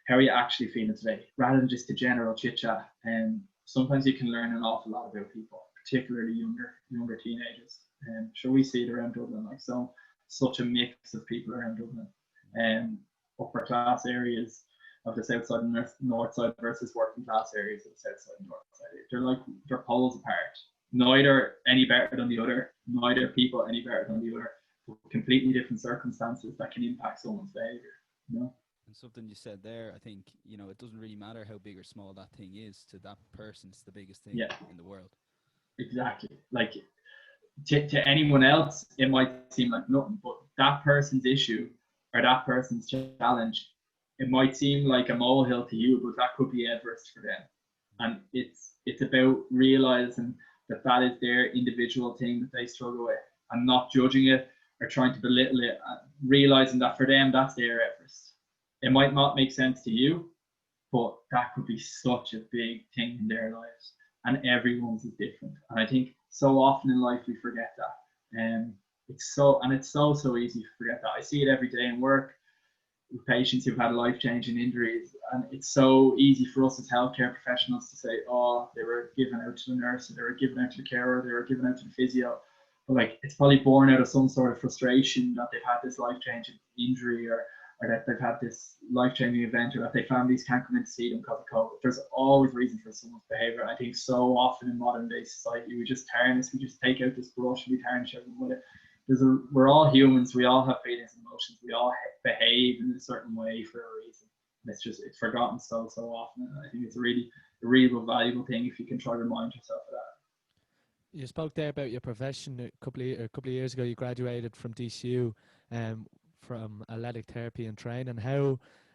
How are you actually feeling today? Rather than just a general chit chat. And sometimes you can learn an awful lot about people, particularly younger teenagers. And sure, we see it around Dublin, like such a mix of people around Dublin. Upper class areas of the south side and north side versus working class areas of the south side and north side. They're poles apart. Neither any better than the other. Neither people any better than the other. Completely different circumstances that can impact someone's behavior. You know. And something you said there, I think, it doesn't really matter how big or small that thing is. To that person, it's the biggest thing in the world. Exactly. Like to anyone else, it might seem like nothing, but that person's issue or that person's challenge, it might seem like a molehill to you, but that could be Everest for them. And it's about realizing that is their individual thing that they struggle with, and not judging it or trying to belittle it, realizing that for them, that's their Everest. It might not make sense to you, but that could be such a big thing in their lives, and everyone's is different. And I think so often in life we forget that. It's so easy to forget that. I see it every day in work with patients who've had life-changing injuries, and it's so easy for us as healthcare professionals to say, oh, they were given out to the nurse, or they were given out to the carer, they were given out to the physio. But like, it's probably born out of some sort of frustration that they've had this life-changing injury, or that they've had this life-changing event, or that their families can't come in to see them because of COVID. There's always reason for someone's behaviour. I think so often in modern day society, we just take out this brush and we tarnish everyone with it. We're all humans, we all have feelings and emotions, we all behave in a certain way for a reason. And it's forgotten so often. And I think it's a real valuable thing if you can try to remind yourself of that. You spoke there about your profession a couple of years ago. You graduated from DCU from athletic therapy and training.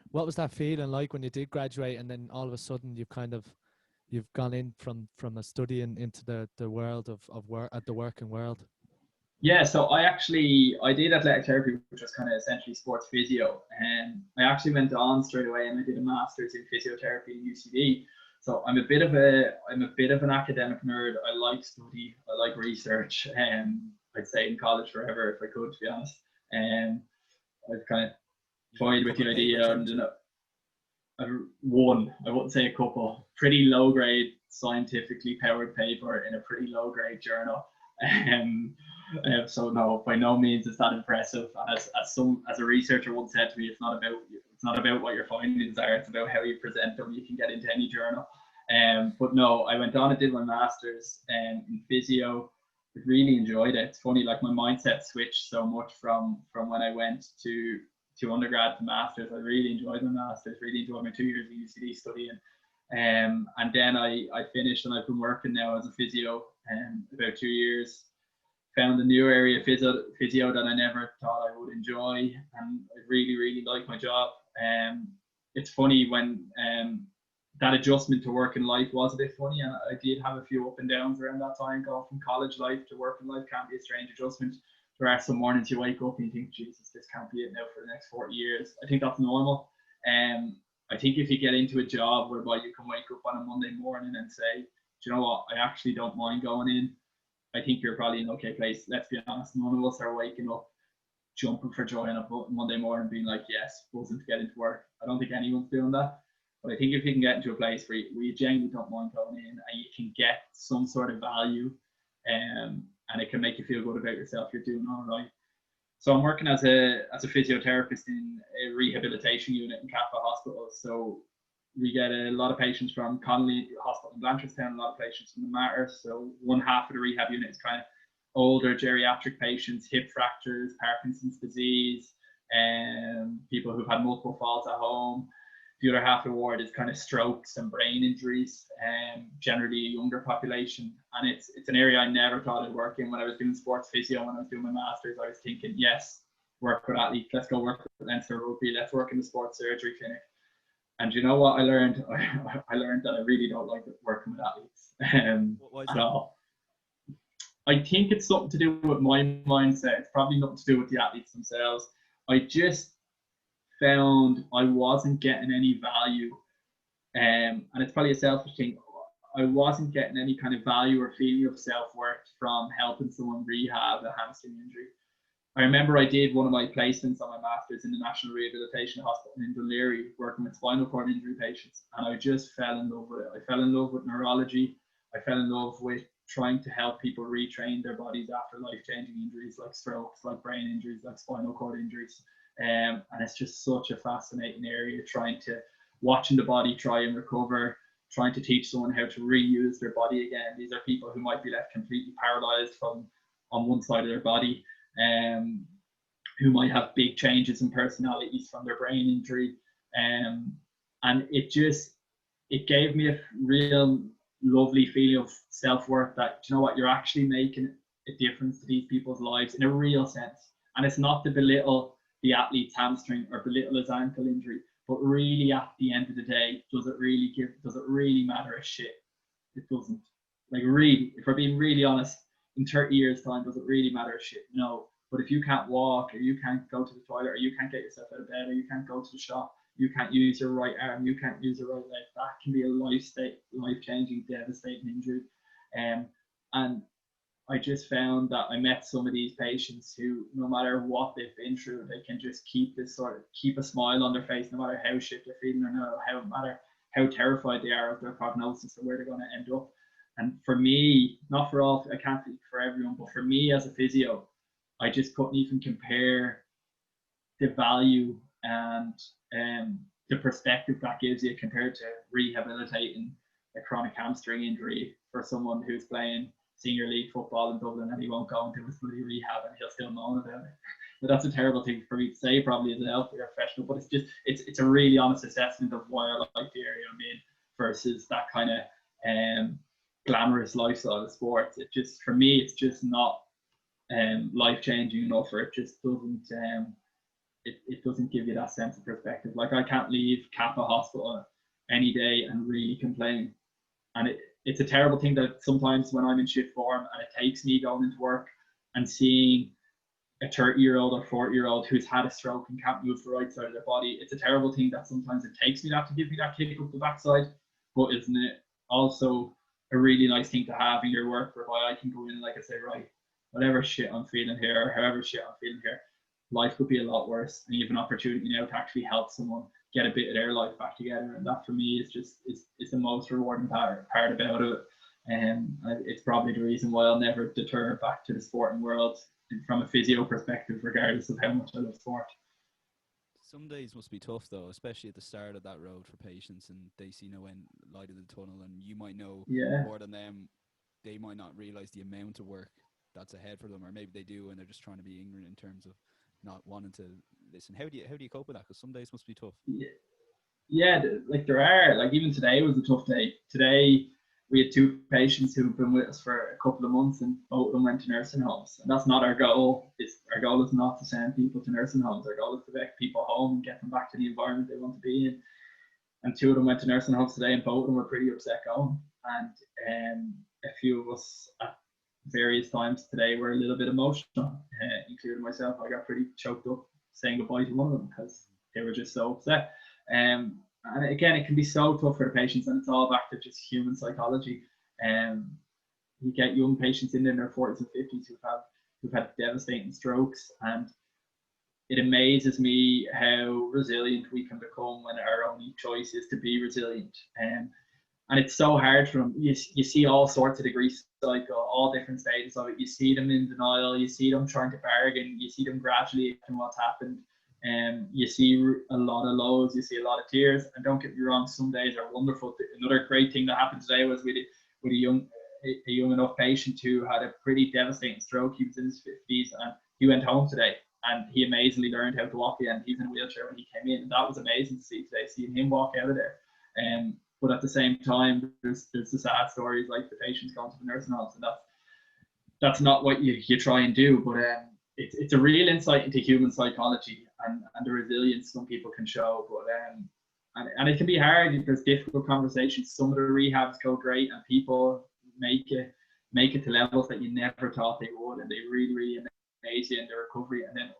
What was that feeling like when you did graduate, and then all of a sudden you've gone in from a studying into the world of work, at the working world? Yeah, so I did athletic therapy, which was kind of essentially sports physio, and I actually went on straight away and I did a master's in physiotherapy in UCD. So I'm a bit of an academic nerd. I like study, I like research, and I'd stay in college forever if I could, to be honest. And I've kind of toyed with the idea, and I wouldn't say a couple, pretty low grade scientifically powered paper in a pretty low grade journal. So no, by no means is that impressive. As a researcher once said to me, it's not about what your findings are, it's about how you present them. You can get into any journal. But no, I went on and did my master's in physio. I really enjoyed it. It's funny, like my mindset switched so much from when I went to undergrad to masters. I really enjoyed my masters, really enjoyed my 2 years of UCD studying. And then I finished, and I've been working now as a physio about 2 years. Found a new area of physio that I never thought I would enjoy, and I really like my job. It's funny when that adjustment to working life was a bit funny, and I did have a few up and downs around that time. Going from college life to working life can be a strange adjustment. There are some mornings you wake up and you think, Jesus, this can't be it now for the next 40 years. I think that's normal. I think if you get into a job whereby you can wake up on a Monday morning and say, do you know what, I actually don't mind going in, I think you're probably in an okay place. Let's be honest, none of us are waking up jumping for joy on a Monday morning being like, yes, buzzing to get into work. I don't think anyone's doing that. But I think if you can get into a place where you genuinely don't mind going in, and you can get some sort of value, and it can make you feel good about yourself, you're doing all right. So I'm working as a physiotherapist in a rehabilitation unit in Catholic Hospital. So we get a lot of patients from Connolly Hospital in Blanchardstown, a lot of patients from the Mater. So one half of the rehab unit is kind of older geriatric patients, hip fractures, Parkinson's disease, and people who've had multiple falls at home. The other half of the ward is kind of strokes and brain injuries, and generally a younger population. And it's an area I never thought I'd work in. When I was doing sports physio, when I was doing my master's, I was thinking, yes, work with athletes, let's go work with Leinster Rugby, let's work in the sports surgery clinic. And you know what I learned? I learned that I really don't like working with athletes at all. I think it's something to do with my mindset. It's probably nothing to do with the athletes themselves. I just found I wasn't getting any value, and it's probably a selfish thing. I wasn't getting any kind of value or feeling of self-worth from helping someone rehab a hamstring injury. I remember I did one of my placements on my master's in the National Rehabilitation Hospital in Dún Laoghaire, working with spinal cord injury patients, and I just fell in love with it. I fell in love with neurology. I fell in love with trying to help people retrain their bodies after life-changing injuries like strokes, like brain injuries, like spinal cord injuries. And it's just such a fascinating area, watching the body try and recover, trying to teach someone how to reuse their body again. These are people who might be left completely paralyzed on one side of their body, who might have big changes in personalities from their brain injury. And it gave me a real lovely feeling of self-worth that, you know what, you're actually making a difference to these people's lives in a real sense. And it's not to belittle the athlete's hamstring or belittle his ankle injury, but really at the end of the day, does it really matter a shit? It doesn't. Like, really, if we're being really honest, in 30 years time, does it really matter a shit? No. But if you can't walk, or you can't go to the toilet, or you can't get yourself out of bed, or you can't go to the shop, you can't use your right arm, you can't use your right leg, that can be a life-changing, devastating injury. And I just found that I met some of these patients who, no matter what they've been through, they can just keep a smile on their face, no matter how shit they're feeling, or no matter how terrified they are of their prognosis or where they're going to end up. And for me, I can't speak for everyone, but for me as a physio, I just couldn't even compare the value and the perspective that gives you compared to rehabilitating a chronic hamstring injury for someone who's playing senior league football in Dublin, and he won't go into his bloody rehab and he'll still moan about it. But that's a terrible thing for me to say, probably as a healthcare professional, but it's a really honest assessment of why I like the area I'm in versus that kind of glamorous lifestyle of sports. For me, it's just not life-changing enough, or it just doesn't it doesn't give you that sense of perspective. Like, I can't leave Kappa Hospital any day and really complain. And it's a terrible thing that sometimes when I'm in shit form and it takes me going into work and seeing a 30-year-old or 40-year-old who's had a stroke and can't move the right side of their body, it's a terrible thing that sometimes it takes me that to give me that kick up the backside. But isn't it also a really nice thing to have in your work, whereby I can go in and, like I say, right, whatever shit I'm feeling here, or however shit I'm feeling here, life could be a lot worse, and you have an opportunity now to actually help someone get a bit of their life back together. And that for me is it's the most rewarding part about it. And it's probably the reason why I'll never deter back to the sporting world from a physio perspective, regardless of how much I love sport. Some days must be tough though, especially at the start of that road for patients, and they see no end light of the tunnel, and you might know more than them. They might not realize the amount of work that's ahead for them, or maybe they do and they're just trying to be ignorant in terms of not wanting to listen. How do you cope with that? Because some days must be tough. Yeah, like there are. Like, even today was a tough day. Today we had two patients who've been with us for a couple of months, and both of them went to nursing homes. And that's not our goal. Our goal is not to send people to nursing homes. Our goal is to get people home and get them back to the environment they want to be in. And two of them went to nursing homes today, and both of them were pretty upset going. And a few of us at various times today were a little bit emotional, including myself. I got pretty choked up saying goodbye to one of them because they were just so upset. And again, it can be so tough for the patients, and it's all back to just human psychology. You get young patients in their 40s and 50s who've had devastating strokes, and it amazes me how resilient we can become when our only choice is to be resilient. And it's so hard for them. You see all sorts of the grief cycle, all different stages of it. You see them in denial, you see them trying to bargain, you see them gradually accepting what's happened, You see a lot of lows, you see a lot of tears, and don't get me wrong, some days are wonderful. Another great thing that happened today was with a young enough patient who had a pretty devastating stroke. He was in his 50s and he went home today, and he amazingly learned how to walk again. He was in a wheelchair when he came in, and that was amazing to see today, seeing him walk out of there. But at the same time, there's the sad stories like the patients going to the nursing homes, and that's not what you try and do. But it's a real insight into human psychology and the resilience some people can show. But and it can be hard. There's difficult conversations. Some of the rehabs go great, and people make it to levels that you never thought they would, and they really, really amaze you in their recovery. And then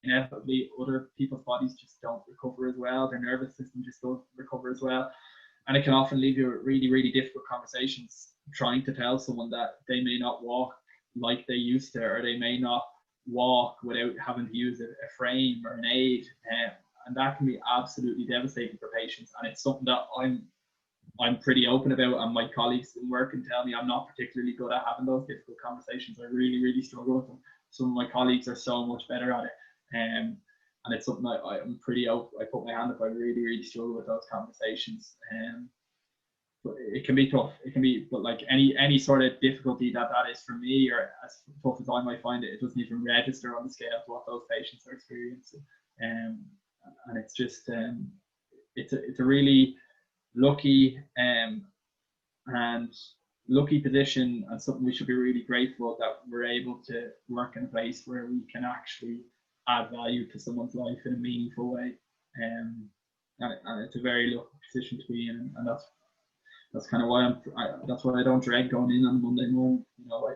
inevitably other people's bodies just don't recover as well. Their nervous system just doesn't recover as well, and it can often leave you with really, really difficult conversations trying to tell someone that they may not walk like they used to, or they may not walk without having to use a frame or an aid, and that can be absolutely devastating for patients. And it's something that I'm pretty open about, and my colleagues in work can tell me I'm not particularly good at having those difficult conversations. I really, really struggle with them. Some of my colleagues are so much better at it. And it's something I'm pretty open. I put my hand up. I really, really struggle with those conversations. But it can be tough. It can be, but like any sort of difficulty that is for me, or as tough as I might find it, it doesn't even register on the scale of what those patients are experiencing. And it's just it's a really lucky and lucky position, and something we should be really grateful that we're able to work in a place where we can actually add value to someone's life in a meaningful way. And it's a very lucky position to be in, and that's kind of why that's why I don't dread going in on Monday morning. You know,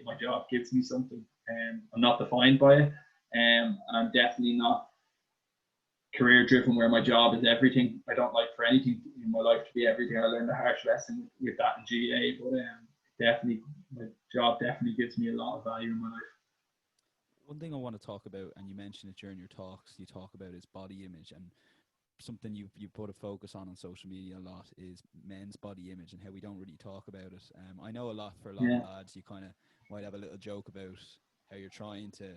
my job gives me something, and I'm not defined by it, and I'm definitely not career driven where my job is everything. I don't like for anything in my life to be everything. I learned a harsh lesson with that in GA, but definitely my job definitely gives me a lot of value in my life. One thing I want to talk about, and you mentioned it during your talks, you talk about is body image, and something you put a focus on social media a lot is men's body image and how we don't really talk about it. I know a lot for a lot of lads, you kind of might have a little joke about how you're trying to,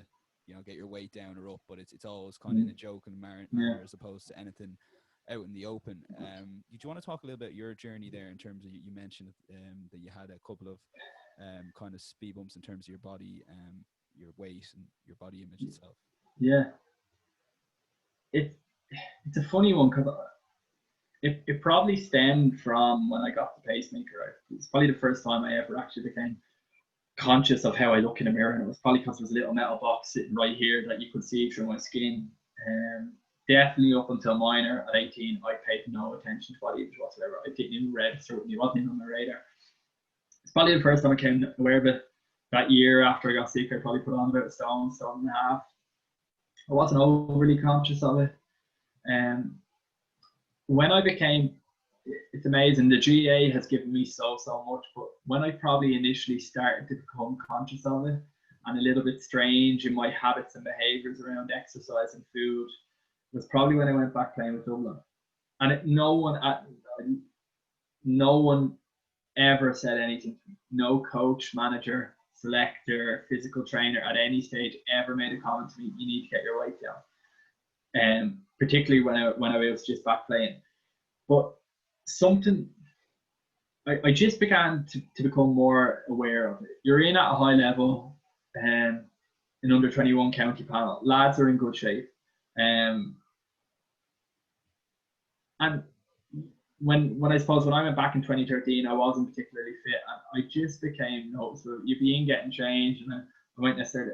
you know, get your weight down or up, but it's always kind of in a joking manner as opposed to anything out in the open. Do you want to talk a little bit your journey there in terms of, you mentioned that you had a couple of kind of speed bumps in terms of your body, your weight and your body image itself? Yeah, it's a funny one because it probably stemmed from when I got the pacemaker. It's probably the first time I ever actually became conscious of how I look in a mirror, and it was probably because there was a little metal box sitting right here that you could see through my skin. Definitely up until minor at 18, I paid no attention to body image whatsoever. I didn't even register with me, wasn't even on my radar. It's probably the first time I came aware of it. That year after I got sick, I probably put on about a stone and a half. I wasn't overly conscious of it. When I became, it's amazing, the GA has given me so much, but when I probably initially started to become conscious of it and a little bit strange in my habits and behaviours around exercise and food was probably when I went back playing with Dublin. And no one ever said anything to me. No coach, manager, selector, physical trainer at any stage ever made a comment to me, you need to get your weight down. Particularly when I was just back playing. But something, I just began to become more aware of it. You're in at a high level, in under 21 county panel. Lads are in good shape. And when I suppose when I went back in 2013, I wasn't particularly fit, and I just became noticeable. You'd be in getting changed, and I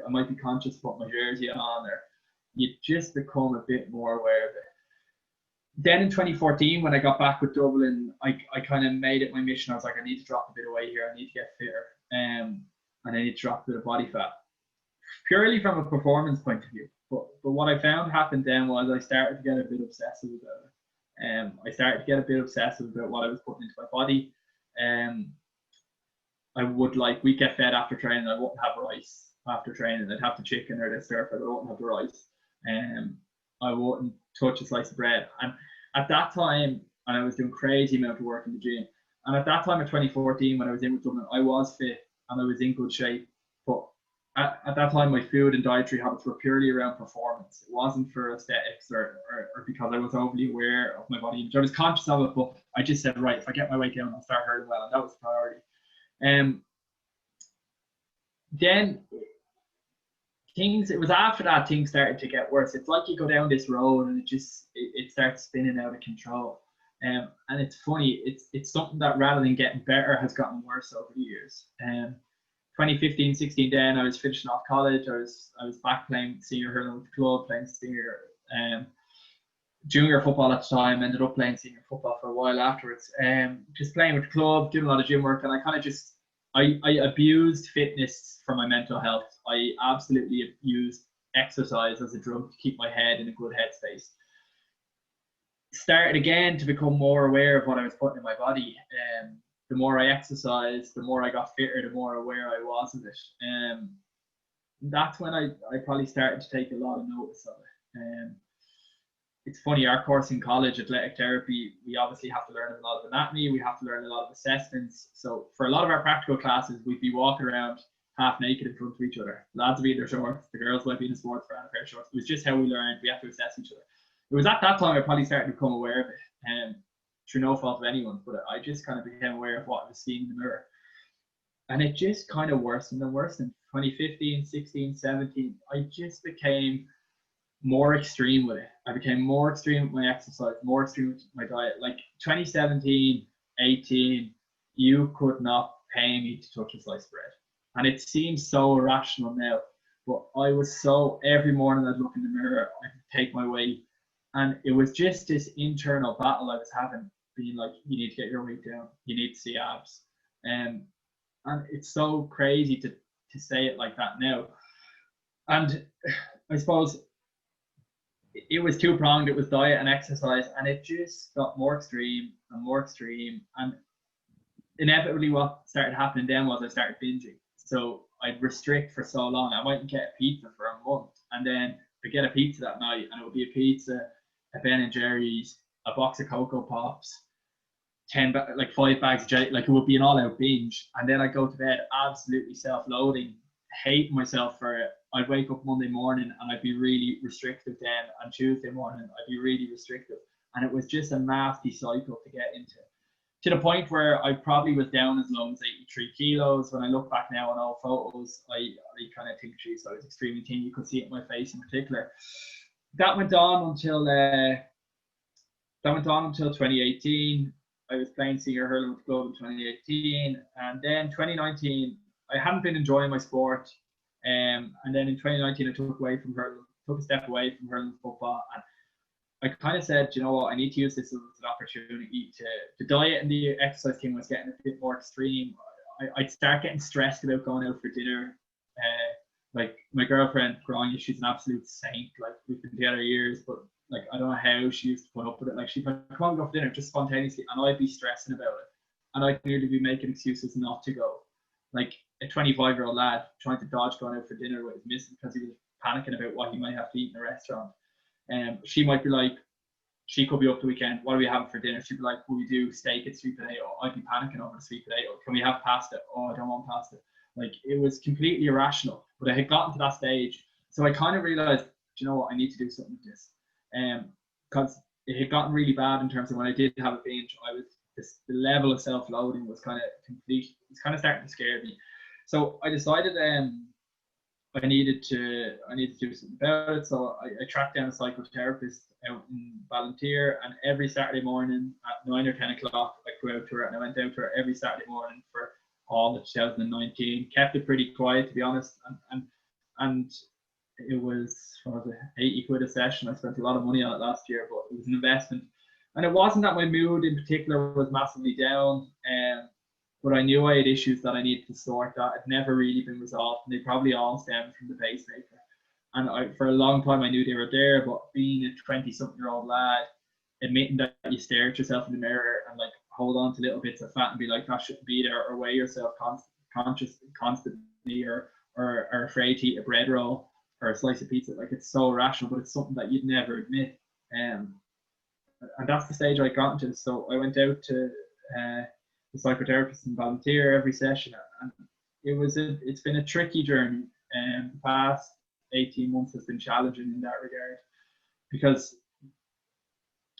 might be conscious to put my jersey on, or you just become a bit more aware of it. Then in 2014, when I got back with Dublin, I kind of made it my mission. I was like, I need to drop a bit of weight here. I need to get fitter, and I need to drop a bit of body fat, purely from a performance point of view. But what I found happened then was I started to get a bit obsessive about it. I started to get a bit obsessive about what I was putting into my body. I would we'd get fed after training. I wouldn't have rice after training. I'd have the chicken or the stir fry, but I wouldn't have the rice. I wouldn't touch a slice of bread. And at that time, and I was doing crazy amount of work in the gym. And at that time of 2014, when I was in with Dublin, I was fit and I was in good shape. But at that time, my food and dietary habits were purely around performance. It wasn't for aesthetics or because I was overly aware of my body image. I was conscious of it, but I just said, right, if I get my weight down, I'll start hurling well, and that was the priority. Then it was after that things started to get worse. It's like you go down this road and it starts spinning out of control. And it's funny, it's something that rather than getting better has gotten worse over the years. 2015, 16 then I was finishing off college. I was back playing senior hurling with the club, playing senior junior football at the time, ended up playing senior football for a while afterwards. Just playing with the club, doing a lot of gym work, and I kind of just I abused fitness for my mental health. I absolutely abused exercise as a drug to keep my head in a good headspace. Started again to become more aware of what I was putting in my body. The more I exercised, the more I got fitter, the more aware I was of it. That's when I probably started to take a lot of notice of it. It's funny, our course in college, athletic therapy, we obviously have to learn a lot of anatomy, we have to learn a lot of assessments. So for a lot of our practical classes, we'd be walking around half naked in front of each other. Lads would be in their shorts, the girls might be in the sports bra and a pair of shorts. It was just how we learned. We have to assess each other. It was at that time I probably started to become aware of it, through no fault of anyone, but I just kind of became aware of what I was seeing in the mirror. And it just kind of worsened and worsened. 2015, 16, 17, I just became more extreme with it. I became more extreme with my exercise, more extreme with my diet. Like 2017, 18, you could not pay me to touch a slice of bread. And it seems so irrational now, but I was so, every morning I'd look in the mirror, I'd take my weight. And it was just this internal battle I was having, being like, you need to get your weight down, you need to see abs. And it's so crazy to say it like that now. And I suppose it was two-pronged. It was diet and exercise, and it just got more extreme and more extreme. And inevitably what started happening then was I started binging. So I'd restrict for so long. I mightn't get a pizza for a month, and then I'd get a pizza that night, and it would be a pizza, a Ben and Jerry's, a box of Cocoa Pops, 5 bags of jelly. Like, it would be an all-out binge. And then I'd go to bed absolutely self-loathing, hating myself for it. I'd wake up Monday morning and I'd be really restrictive then, and Tuesday morning I'd be really restrictive. And it was just a nasty cycle to get into, to the point where I probably was down as low as 83 kilos. When I look back now on old photos, I kind of think, geez, I was extremely thin. You could see it in my face in particular. That went on until 2018. I was playing senior hurling with the club in 2018, and then 2019 I hadn't been enjoying my sport. And then in 2019, I took a step away from hurling football, and I kind of said, you know what, I need to use this as an opportunity to the diet and the exercise thing was getting a bit more extreme. I'd start getting stressed about going out for dinner. Like my girlfriend, Grania, she's an absolute saint. Like, we've been together years, but like, I don't know how she used to put up with it. Like, she'd be like, come on, go for dinner, just spontaneously, and I'd be stressing about it, and I'd nearly be making excuses not to go. Like a 25-year-old lad trying to dodge going out for dinner with his missus because he was panicking about what he might have to eat in a restaurant. She might be like, she could be up the weekend, what are we having for dinner? She'd be like, will we do steak and sweet potato? I'd be panicking over the sweet potato. Can we have pasta? Oh, I don't want pasta. Like, it was completely irrational, but I had gotten to that stage. So I kind of realized, you know what, I need to do something with this. Because it had gotten really bad in terms of when I did have a binge, the level of self-loathing was kind of complete. It's kind of starting to scare me. So I decided I needed to do something about it. So I tracked down a psychotherapist out in Ballantyre, and every Saturday morning at 9 or 10 o'clock, I'd go out to her, and I went out to her every Saturday morning for all of 2019. Kept it pretty quiet, to be honest, and it was 80 quid a session. I spent a lot of money on it last year, but it was an investment. And it wasn't that my mood in particular was massively down, but I knew I had issues that I needed to sort that had never really been resolved, and they probably all stemmed from the pacemaker. And for a long time I knew they were there, but being a 20-something-year-old lad, admitting that you stare at yourself in the mirror and like hold on to little bits of fat and be like, that shouldn't be there, or weigh yourself constantly, or afraid to eat a bread roll or a slice of pizza, like, it's so irrational, but it's something that you'd never admit. And that's the stage I got into. So I went out to the psychotherapist in Ballantyre every session, and it's been a tricky journey. And the past 18 months has been challenging in that regard, because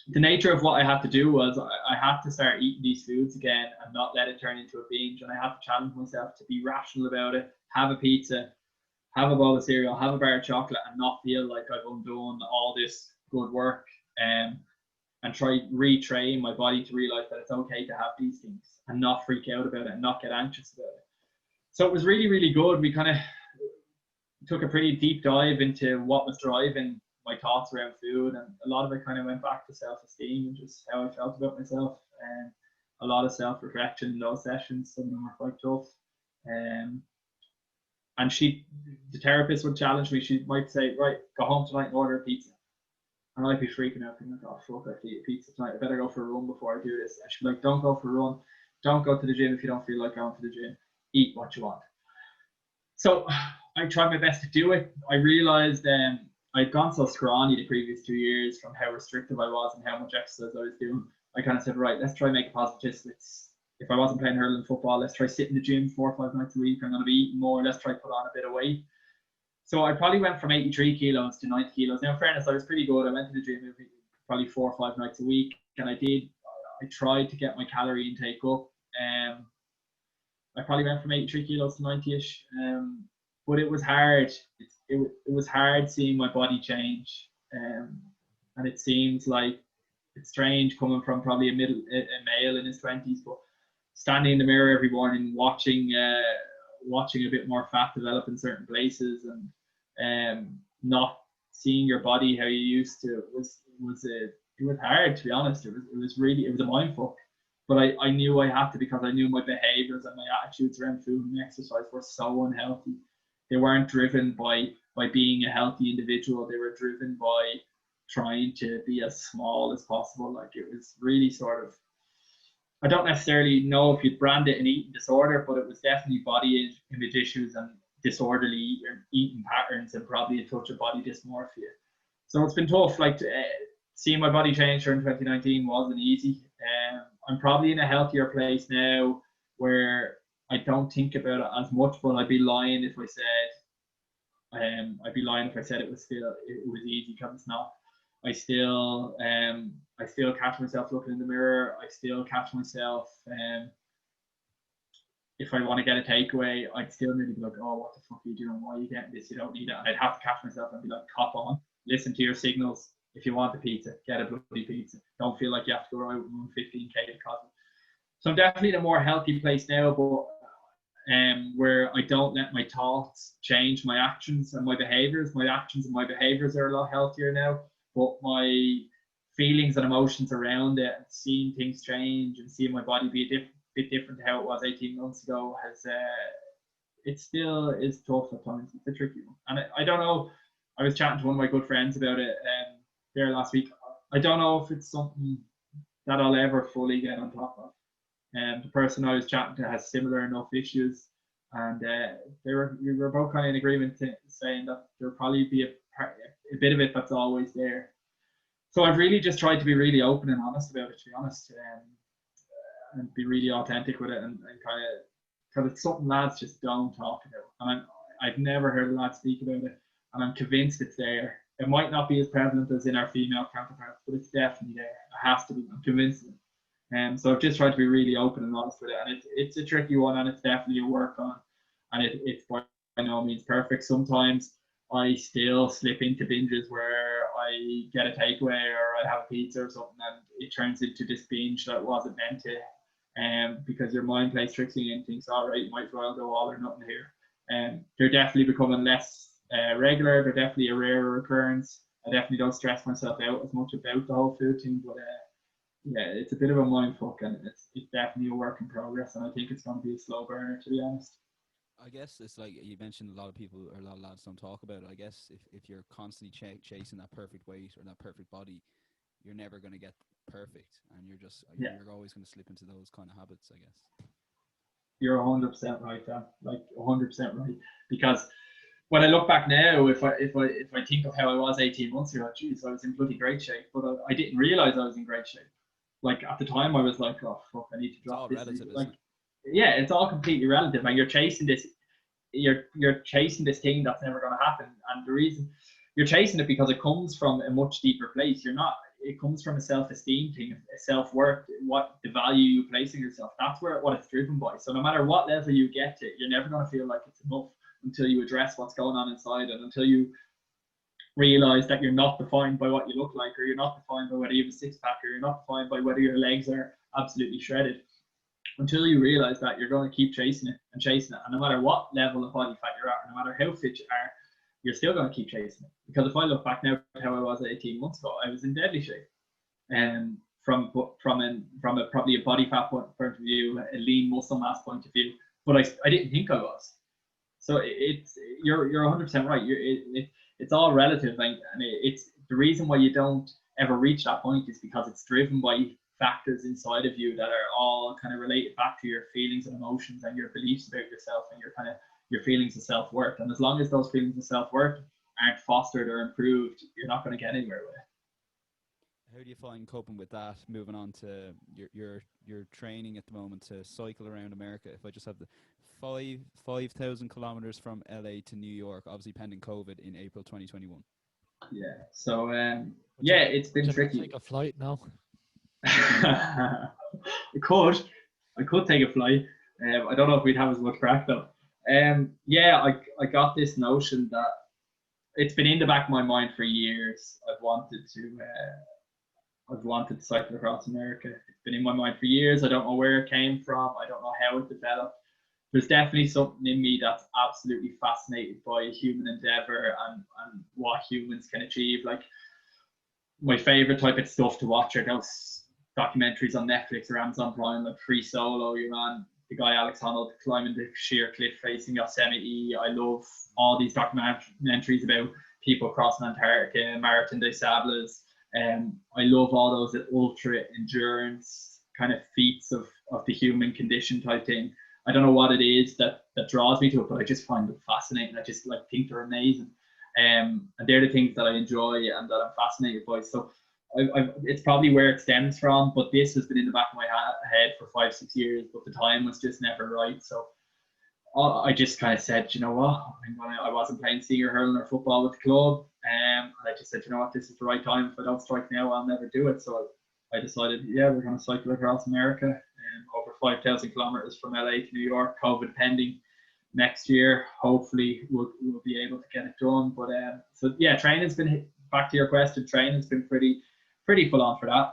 the nature of what I had to do was I had to start eating these foods again and not let it turn into a binge. And I had to challenge myself to be rational about it, have a pizza, have a bowl of cereal, have a bar of chocolate, and not feel like I've undone all this good work, and try retrain my body to realize that it's okay to have these things and not freak out about it and not get anxious about it. So it was really, really good. We kind of took a pretty deep dive into what was driving my thoughts around food, and a lot of it kind of went back to self-esteem and just how I felt about myself, and a lot of self-reflection in those sessions. Some of them were quite tough. And the therapist would challenge me. She might say, right, go home tonight and order a pizza. And I'd be freaking out, thinking, oh fuck, I have to eat a pizza tonight. I better go for a run before I do this. And she'd be like, don't go for a run. Don't go to the gym if you don't feel like going to the gym. Eat what you want. So I tried my best to do it. I realized I'd gone so scrawny the previous 2 years from how restrictive I was and how much exercise I was doing. I kind of said, right, let's try and make a positive. If I wasn't playing hurling football, let's try sit in the gym 4 or 5 nights a week. I'm going to be eating more. Let's try put on a bit of weight. So I probably went from 83 kilos to 90 kilos. Now, in fairness, I was pretty good. I went to the gym probably 4 or 5 nights a week, and I tried to get my calorie intake up. I probably went from 83 kilos to 90-ish, but it was hard. It was hard seeing my body change, and it seems like it's strange coming from probably a male in his 20s, but standing in the mirror every morning, watching a bit more fat develop in certain places, and not seeing your body how you used to, it was hard, to be honest. It was a mind fuck. But I knew I had to, because I knew my behaviors and my attitudes around food and exercise were so unhealthy. They weren't driven by being a healthy individual. They were driven by trying to be as small as possible. Like, it was really sort of, I don't necessarily know if you'd brand it an eating disorder, but it was definitely body image issues and disorderly eating patterns, and probably a touch of body dysmorphia. So it's been tough. Like, seeing my body change during 2019 wasn't easy. I'm probably in a healthier place now, where I don't think about it as much, but I'd be lying if I said it was easy, because it's not. I still catch myself looking in the mirror. I still catch myself, if I want to get a takeaway, I'd still maybe be like, oh, what the fuck are you doing? Why are you getting this? You don't need it. And I'd have to catch myself and be like, cop on, listen to your signals. If you want the pizza, get a bloody pizza. Don't feel like you have to go out and run 15k to Cosmo. So I'm definitely in a more healthy place now, but where I don't let my thoughts change my actions and my behaviors. My actions and my behaviors are a lot healthier now, but my feelings and emotions around it, and seeing things change and seeing my body be a bit different to how it was 18 months ago, it still is tough at times. It's a tricky one. And I don't know, I was chatting to one of my good friends about it there last week. I don't know if it's something that I'll ever fully get on top of. The person I was chatting to has similar enough issues, and we were both kind of in agreement saying that there'll probably be a bit of it that's always there. So I've really just tried to be really open and honest about it, to be honest, and be really authentic with it, and kind of, because it's something lads just don't talk about. And I've never heard lads speak about it, and I'm convinced it's there. It might not be as prevalent as in our female counterparts, but it's definitely there. It has to be. I'm convinced of it. So I've just tried to be really open and honest with it, and it's a tricky one, and it's definitely a work on, and it's by no means perfect. Sometimes I still slip into binges where I get a takeaway or I have a pizza or something, and it turns into this binge that wasn't meant to, because your mind plays tricks on you and thinks, all right, you might as well go all or nothing here. They're definitely becoming less regular. They're definitely a rarer occurrence. I definitely don't stress myself out as much about the whole food thing, but yeah, it's a bit of a mindfuck, and it's definitely a work in progress, and I think it's going to be a slow burner, to be honest. I guess it's like you mentioned, a lot of people or a lot of lads don't talk about it. I guess if you're constantly chasing that perfect weight or that perfect body, you're never going to get perfect, and you're always going to slip into those kind of habits, I guess. You're 100% right, Dan. Like 100% right, because when I look back now, if I think of how I was 18 months ago, geez, I was in bloody great shape, but I didn't realize I was in great shape. Like, at the time, I was like, oh fuck, I need to drop this. Relative, like, yeah, it's all completely relative, and you're chasing this. you're chasing this thing that's never going to happen. And the reason you're chasing it because it comes from a much deeper place. It comes from a self-esteem thing, a self-worth, what the value you place in yourself. That's what it's driven by. So no matter what level you get to, you're never going to feel like it's enough until you address what's going on inside, and until you realize that you're not defined by what you look like, or you're not defined by whether you have a six-pack, or you're not defined by whether your legs are absolutely shredded. Until you realize that, you're going to keep chasing it, and no matter what level of body fat you're at, or no matter how fit you are, you're still going to keep chasing it. Because if I look back now at how I was 18 months ago, I was in deadly shape. And from a probably a body fat point of view, a lean muscle mass point of view, but I didn't think I was. So you're 100% right. It's all relative, and it's the reason why you don't ever reach that point is because it's driven by factors inside of you that are all kind of related back to your feelings and emotions and your beliefs about yourself and your feelings of self-worth. And as long as those feelings of self-worth aren't fostered or improved, you're not going to get anywhere with it. How do you find coping with that, moving on to your training at the moment to cycle around America? If I just have the 5,000 kilometers from LA to New York, obviously pending COVID, in April 2021. Yeah, so it's been tricky. Take a flight now. I could take a flight. I don't know if we'd have as much crack though. I got this notion that it's been in the back of my mind for years. I've wanted to cycle across America. It's been in my mind for years. I don't know where it came from. I don't know how it developed. There's definitely something in me that's absolutely fascinated by human endeavor and what humans can achieve. Like, my favorite type of stuff to watch are those documentaries on Netflix or Amazon Prime, like Free Solo. You're on the guy Alex Honnold climbing the sheer cliff facing Yosemite. I love all these documentaries about people crossing Antarctica, Marathon des Sables. I love all those ultra endurance kind of feats of the human condition type thing. I don't know what it is that draws me to it, but I just find them fascinating. I just think they're amazing. And they're the things that I enjoy and that I'm fascinated by. So it's probably where it stems from, but this has been in the back of my head for 5-6 years, but the time was just never right. So I just kind of said, you know what, I wasn't playing senior hurling or football with the club, and I just said, you know what, this is the right time. If I don't strike now, I'll never do it. So I decided, we're going to cycle across America, over 5,000 kilometers from LA to New York, COVID pending. Next year, hopefully, we'll be able to get it done. But training's been, back to your question, training's been pretty full on for that.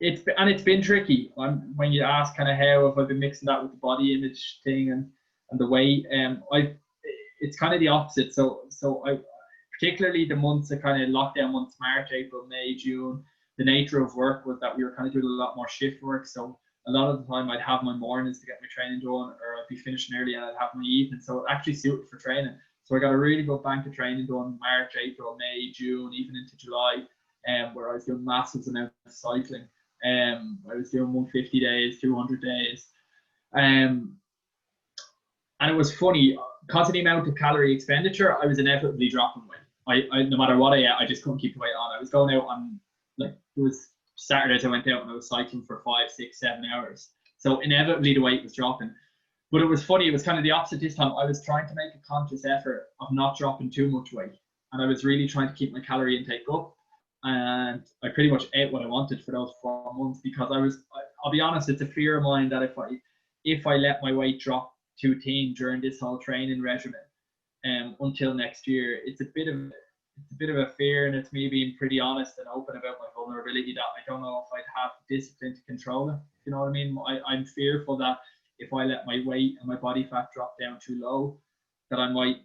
It's been tricky. When you ask kind of how have I been mixing that with the body image thing and the weight, it's kind of the opposite. So I, particularly the months of kind of lockdown months, March, April, May, June, the nature of work was that we were kind of doing a lot more shift work. So a lot of the time I'd have my mornings to get my training done, or I'd be finishing early and I'd have my evening. So it actually suited for training. So I got a really good bank of training done March, April, May, June, even into July, where I was doing massive amounts of cycling. I was doing 150 days, 200 days. And it was funny, because of the amount of calorie expenditure, I was inevitably dropping weight. I no matter what I ate, I just couldn't keep the weight on. I was going out on, it was Saturdays I went out and I was cycling for 5, 6, 7 hours. So inevitably the weight was dropping. But it was funny, it was kind of the opposite this time. I was trying to make a conscious effort of not dropping too much weight. And I was really trying to keep my calorie intake up. And I pretty much ate what I wanted for those 4 months, because I'll be honest, it's a fear of mine that if I let my weight drop too thin during this whole training regimen until next year, it's a bit of a fear, and it's me being pretty honest and open about my vulnerability that I don't know if I'd have the discipline to control it. You know what I mean? I'm fearful that if I let my weight and my body fat drop down too low, that I might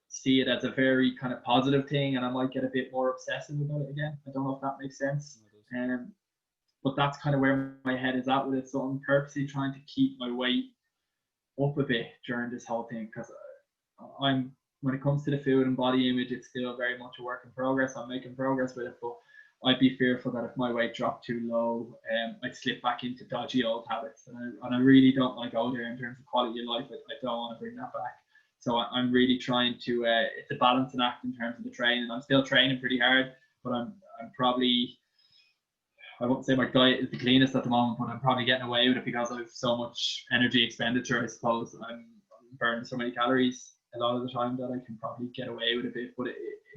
see it as a very kind of positive thing, and I might get a bit more obsessive about it again. I don't know if that makes sense. But that's kind of where my head is at with it. So I'm purposely trying to keep my weight up a bit during this whole thing, because when it comes to the food and body image, it's still very much a work in progress. I'm making progress with it, but I'd be fearful that if my weight dropped too low, I'd slip back into dodgy old habits. And I really don't want to go there in terms of quality of life. I don't want to bring that back. So I'm really trying to, it's a balancing act in terms of the training. I'm still training pretty hard, but I'm probably, I won't say my diet is the cleanest at the moment, but I'm probably getting away with it because I have so much energy expenditure, I suppose. I'm burn so many calories a lot of the time that I can probably get away with a bit. But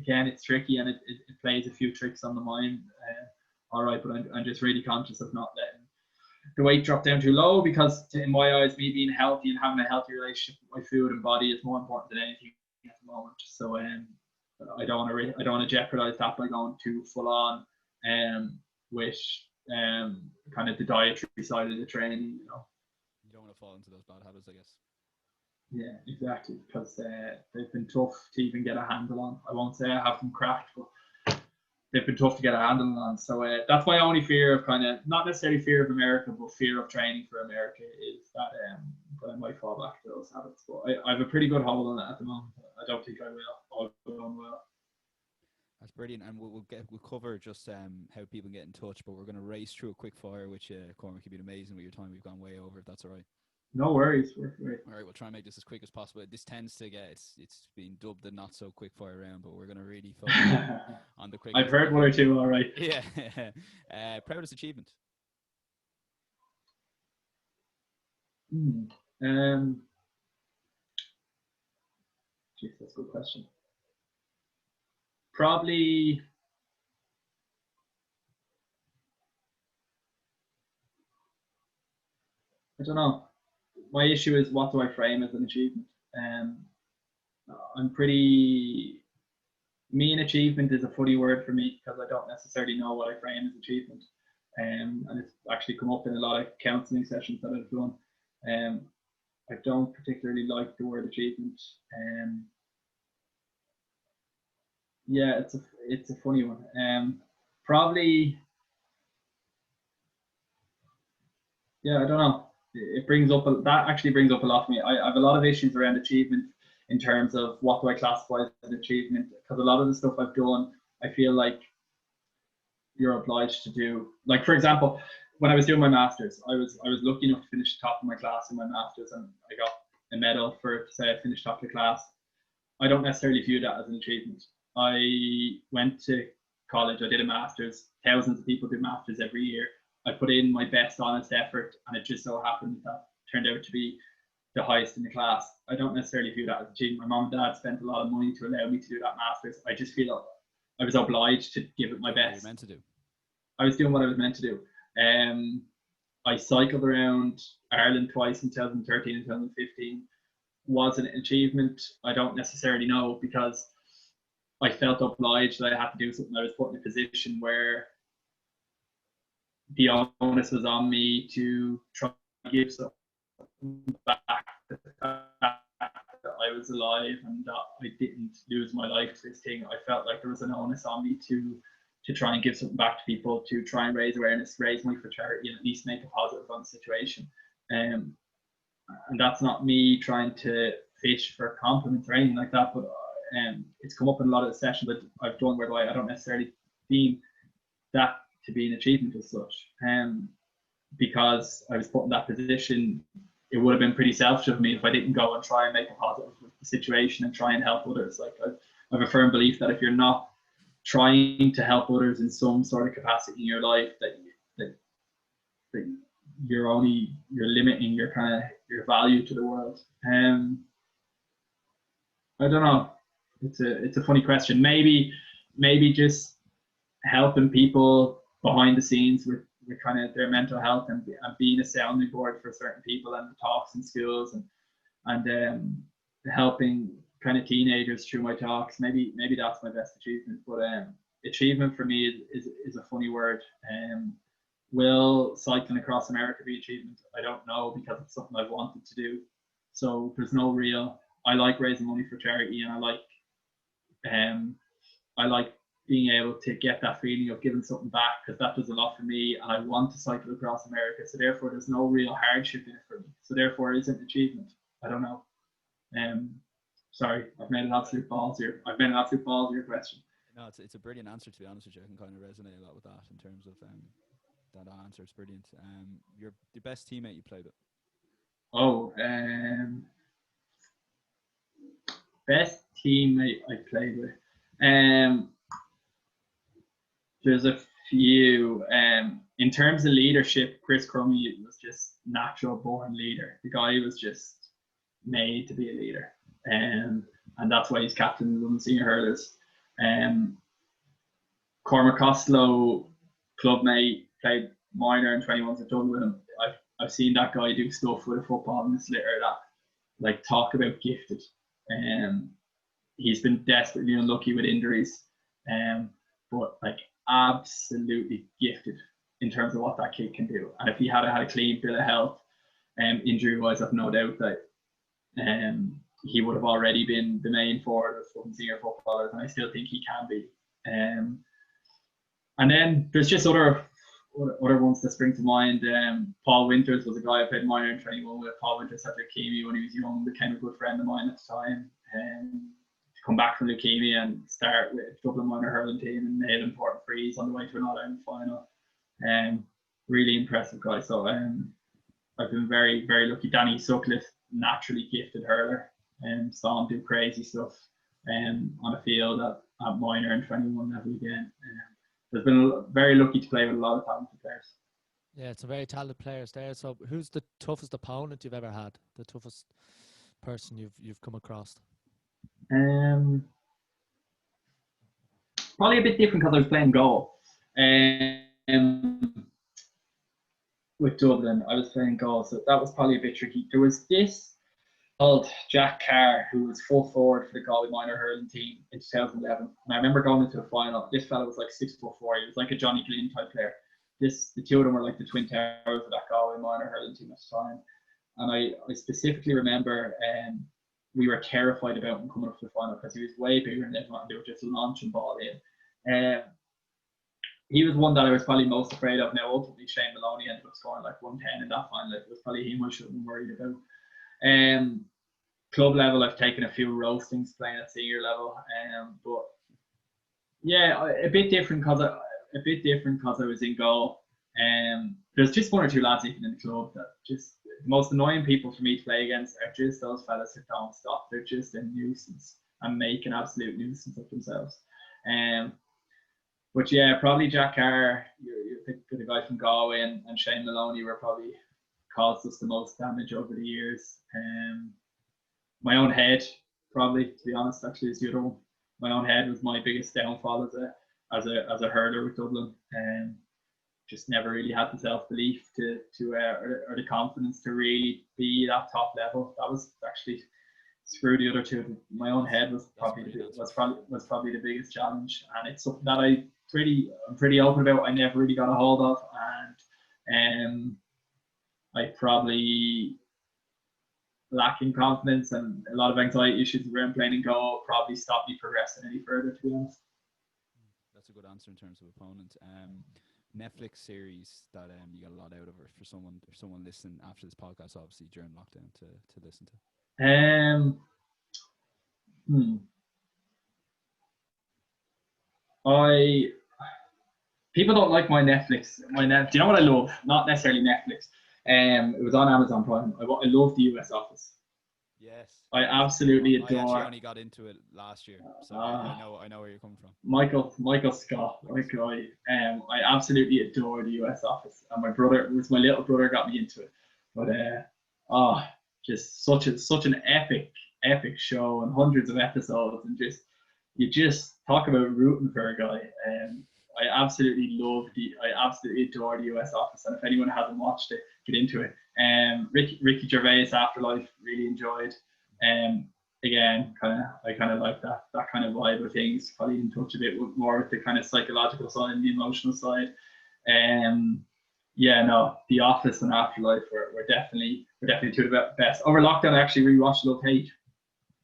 again, it's tricky, and it plays a few tricks on the mind. All right, but I'm just really conscious of not letting the weight drop down too low, because in my eyes, me being healthy and having a healthy relationship with my food and body is more important than anything at the moment. So I don't want to jeopardize that by going too full on, with kind of the dietary side of the training. You don't want to fall into those bad habits, I guess. Yeah, exactly, because they've been tough to even get a handle on. I won't say I have them cracked, but they've been tough to get a handle on. So that's my only fear of, kind of, not necessarily fear of America, but fear of training for America, is that I might fall back to those habits. But I have a pretty good hold on it at the moment. I don't think I will. I'll go on well. That's brilliant, and we'll cover just how people get in touch, but we're going to race through a quick fire, which Cormac, you've been amazing with your time. We've gone way over, if that's all right. No worries. All right, we'll try and make this as quick as possible. This tends to get, it's been dubbed the not so quick fire round, but we're going to really focus on the quick. I've heard one or two. All right. Yeah. Proudest achievement. Jeez, that's a good question. Probably I don't know. My issue is, what do I frame as an achievement? Me, an achievement is a funny word for me, because I don't necessarily know what I frame as achievement. And it's actually come up in a lot of counselling sessions that I've done. I don't particularly like the word achievement. Yeah, it's a funny one. Probably, yeah, I don't know. That actually brings up a lot for me. I have a lot of issues around achievement, in terms of what do I classify as an achievement, because a lot of the stuff I've done, I feel like you're obliged to do. Like, for example, when I was doing my masters, I was lucky enough to finish top of my class in my masters, and I got a medal for it to say I finished top of the class. I don't necessarily view that as an achievement. I went to college, I did a masters. Thousands of people do masters every year. I put in my best honest effort, and it just so happened that turned out to be the highest in the class. I don't necessarily view that as achievement. My mom and dad spent a lot of money to allow me to do that masters. I just feel like I was obliged to give it my best. What you meant to do. I was doing what I was meant to do. I cycled around Ireland twice in 2013 and 2015. Was an achievement? I don't necessarily know, because I felt obliged that I had to do something. I was put in a position where the onus was on me to try to give something back. The fact that I was alive and that I didn't lose my life to this thing, I felt like there was an onus on me to try and give something back to people, to try and raise awareness, raise money for charity, and at least make a positive on the situation. And that's not me trying to fish for compliments or anything like that, but it's come up in a lot of the sessions that I've done where I don't necessarily deem that to be an achievement as such. Because I was put in that position, it would have been pretty selfish of me if I didn't go and try and make a positive with the situation and try and help others. Like, I have a firm belief that if you're not trying to help others in some sort of capacity in your life, that you're limiting your value to the world. I don't know. It's a funny question. Maybe just helping people behind the scenes with kind of their mental health, and being a sounding board for certain people, and talks in schools, and helping kind of teenagers through my talks. Maybe that's my best achievement. But achievement for me is a funny word. Will cycling across America be achievement? I don't know, because it's something I've wanted to do. So there's no real. I like raising money for charity, and I like being able to get that feeling of giving something back, because that does a lot for me, and I want to cycle across America. So therefore, there's no real hardship in it for me. So therefore, it isn't achievement. I don't know. Sorry, I've made an absolute balls here. I've made an absolute balls of your question. No, it's a brilliant answer, to be honest with you. I can kind of resonate a lot with that in terms of that answer. It's brilliant. Your best teammate you played with? Oh, best teammate I played with. There's a few. In terms of leadership, Chris Crummy was just natural born leader. The guy was just made to be a leader. And that's why he's captain of the Dublin Senior Hurlers. Cormac Costello, clubmate, played minor and 21s at Dublin with him. I've seen that guy do stuff with a football in this litter that, like, talk about gifted. He's been desperately unlucky with injuries, but like absolutely gifted in terms of what that kid can do. And if he had a clean bill of health, injury-wise, I've no doubt that he would have already been the main forward of some senior footballers, and I still think he can be. And then there's just other ones that spring to mind. Paul Winters was a guy I played minor in 21 with. Paul Winters had leukemia when he was young, became a good friend of mine at the time. To come back from leukemia and start with Dublin Minor hurling team and made important frees on the way to an All-Ireland final. Really impressive guy. So I've been very, very lucky. Danny Sutcliffe, naturally gifted hurler, and saw him do crazy stuff on a field at minor and 21 level again. I've been very lucky to play with a lot of talented players. Yeah, it's a very talented players there. So who's the toughest opponent you've ever had? The toughest person you've come across? Probably a bit different because I was playing goal. With Dublin, I was playing goal, so that was probably a bit tricky. There was this old Jack Carr who was full forward for the Galway minor hurling team in 2011, and I remember going into a final. This fella was like 6'4". He was like a Johnny Glynn type player. The two of them were like the twin towers of that Galway minor hurling team at the time. And I specifically remember we were terrified about him coming up to the final because he was way bigger than everyone. They were just launching ball in. He was one that I was probably most afraid of. Now, ultimately, Shane Maloney ended up scoring like 110 in that final. It was probably him I should have been worried about. Club level, I've taken a few roastings playing at senior level. But yeah, a bit different because I was in goal. There's just one or two lads even in the club that just the most annoying people for me to play against are just those fellas who don't stop. They're just a nuisance and make an absolute nuisance of themselves. But yeah, probably Jack Carr, you're the guy from Galway, and Shane Maloney were probably caused us the most damage over the years. My own head, probably, to be honest, actually is the other one. My own head was my biggest downfall as a hurler with Dublin. Just never really had the self-belief or the confidence to really be that top level. That was actually screw the other two. My own head was probably the biggest challenge, and it's something that I'm pretty open about. I never really got a hold of, and I probably lacking confidence and a lot of anxiety issues around playing and goal probably stopped me progressing any further, to be honest. That's a good answer in terms of opponent. Netflix series that you got a lot out of, or for someone listening after this podcast, obviously during lockdown, to listen to. People don't like my Netflix. Do you know what I love? Not necessarily Netflix. It was on Amazon Prime. I love the US Office. Yes. I absolutely adore. I actually only got into it last year, so I know where you're coming from. Michael Scott, like I absolutely adore the US Office, and my little brother got me into it. But just such an epic show and hundreds of episodes, and you just talk about rooting for a guy. I absolutely adore the US Office, and if anyone hasn't watched it, get into it. Ricky Gervais Afterlife, really enjoyed. Again, I kind of like that kind of vibe of things. Probably in touch a bit more with the kind of psychological side and the emotional side. The Office and Afterlife were definitely two of the best. Over lockdown, I actually rewatched Love Hate.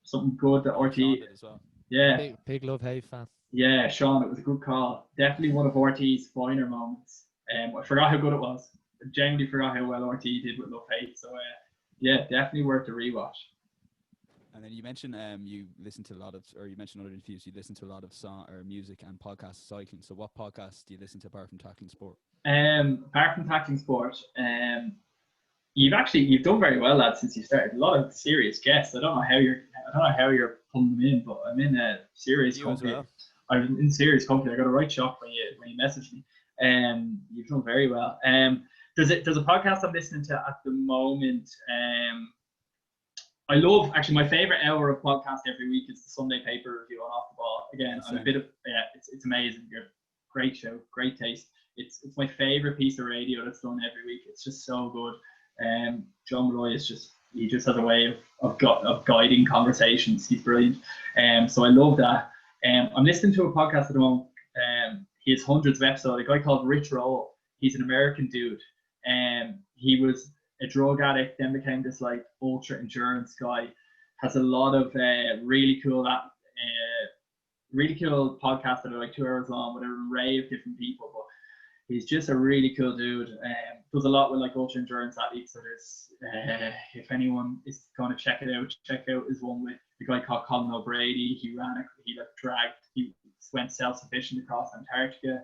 Something good that RT. Well. Yeah. Big Love Hate fan. Yeah, Sean, it was a good call. Definitely one of RT's finer moments. I forgot how good it was. I genuinely forgot how well RT did with Love Hate. So definitely worth a rewatch. And then you mentioned you listen to you mentioned other interviews, you listen to a lot of song or music and podcasts cycling. So what podcasts do you listen to apart from Tackling Sport? Apart from Tackling Sport, you've done very well, lad, since you started. A lot of serious guests. I don't know how you're pulling them in, but I'm in a serious company. Well. I'm in serious company. I got a right shock when you messaged me. You've done very well. There's a podcast I'm listening to at the moment. I love, actually, my favorite hour of podcast every week is the Sunday paper review on Off the Ball. Again, I'm a bit of, it's amazing. Great show, great taste. It's my favorite piece of radio that's done every week. It's just so good. John Malloy he just has a way of guiding conversations. He's brilliant. So I love that. I'm listening to a podcast at the moment. He has hundreds of episodes. A guy called Rich Roll. He's an American dude. He was a drug addict, then became this like ultra endurance guy. Has a lot of really cool podcasts that are like 2 hours long with an array of different people. But he's just a really cool dude. Does a lot with like ultra endurance athletes. So there's, if anyone is going to check out his one with the guy called Colin O'Brady. He went self-sufficient across Antarctica.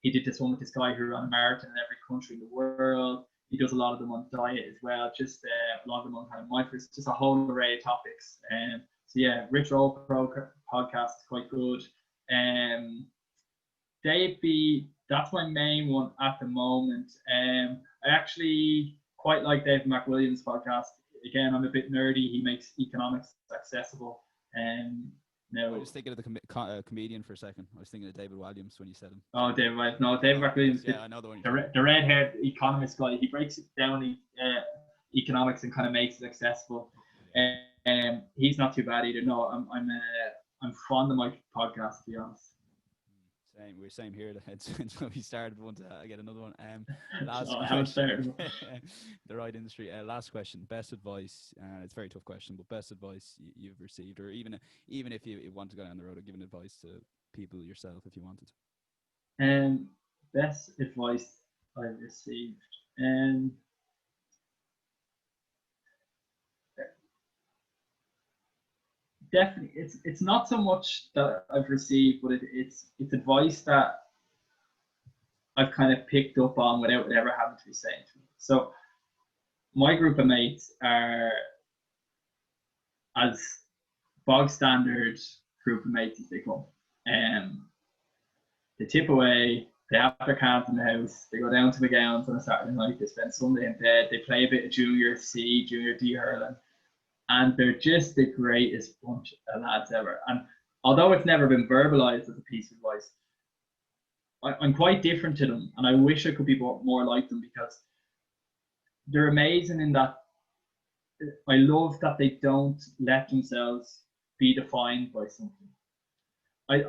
He did this one with this guy who ran a marathon in every country in the world. He does a lot of them on diet as well, just a lot of them on kind of mindfulness, just a whole array of topics. So yeah, Rich Roll podcast is quite good. Dave B, that's my main one at the moment. I actually quite like Dave McWilliams' podcast. Again, I'm a bit nerdy. He makes economics accessible. I was thinking of the comedian for a second. I was thinking of David Williams when you said him. Oh, David Williams. No, David McWilliams. Yeah, I know the one. The red-haired economist guy. He breaks it down economics and kind of makes it accessible. He's not too bad either. No, I'm fond of my podcast, to be honest. We're same here. So we started one to get another one. The right industry. Last question. Best advice. It's a very tough question, but best advice you've received, or even if you want to go down the road of giving advice to people yourself, if you wanted. Best advice I've received. Definitely, it's not so much that I've received, but it's advice that I've kind of picked up on without it ever having to be said to me. So my group of mates are as bog standard group of mates as they come. They tip away, they have their cans in the house, they go down to McGowan's on a Saturday night, they spend Sunday in bed, they play a bit of Junior C, Junior D hurling. And they're just the greatest bunch of lads ever. And although it's never been verbalized as a piece of advice, I'm quite different to them. And I wish I could be more like them, because they're amazing in that I love that they don't let themselves be defined by something. I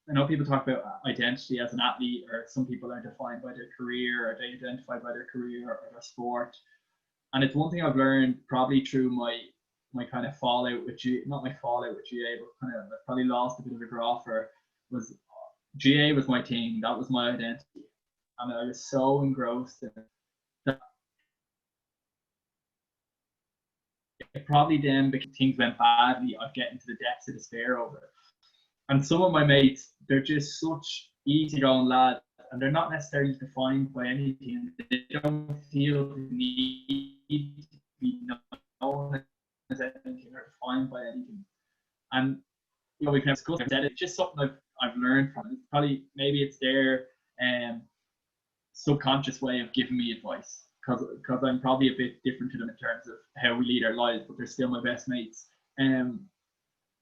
know people talk about identity as an athlete, or some people are defined by their career, or they identify by their career or their sport. And it's one thing I've learned probably through my kind of fallout with not my fallout with GA, but kind of I probably lost a bit of a grapher. Was GA was my thing, that was my identity, and I was so engrossed in it that it probably then, because things went badly, I'd get into the depths of despair over it. And some of my mates, they're just such easygoing lads, and they're not necessarily defined by anything. They don't feel the need to be known as anything or defined by anything. And we can discuss it. It's just something I've learned from it. It's probably, maybe it's their subconscious way of giving me advice, because I'm probably a bit different to them in terms of how we lead our lives, but they're still my best mates.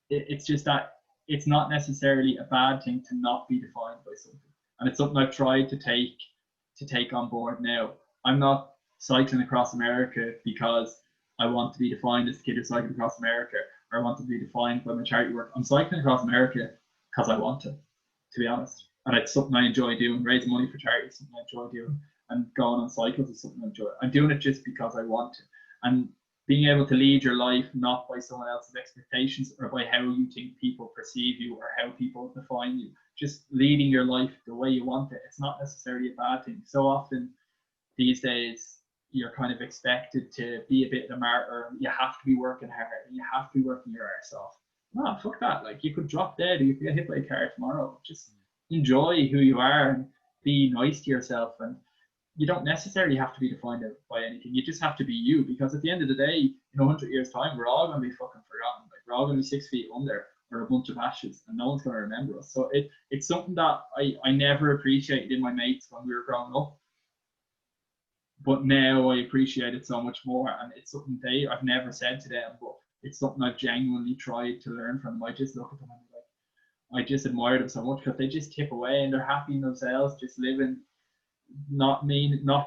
It's just that it's not necessarily a bad thing to not be defined by something. And it's something I've tried to take on board now. I'm not cycling across America because I want to be defined as the kid who's cycling across America, or I want to be defined by my charity work. I'm cycling across America because I want to be honest. And it's something I enjoy doing. Raising money for charity is something I enjoy doing. And going on cycles is something I enjoy. I'm doing it just because I want to. And being able to lead your life not by someone else's expectations or by how you think people perceive you or how people define you, just leading your life the way you want it. It's not necessarily a bad thing. So often these days, you're kind of expected to be a bit of a martyr. You have to be working hard. You have to be working your arse off. No, fuck that. Like, you could drop dead or you could get hit by a car tomorrow. Just enjoy who you are and be nice to yourself. And you don't necessarily have to be defined by anything. You just have to be you, because at the end of the day, in 100 years' time, we're all going to be fucking forgotten. Like, we're all going to be 6 feet under or a bunch of ashes, and no one's going to remember us. So it's something that I never appreciated in my mates when we were growing up. but now I appreciate it so much more, and it's something I've never said to them, but it's something I've genuinely tried to learn from them. I just look at them and I just admire them so much because they just tip away and they're happy in themselves, just living, not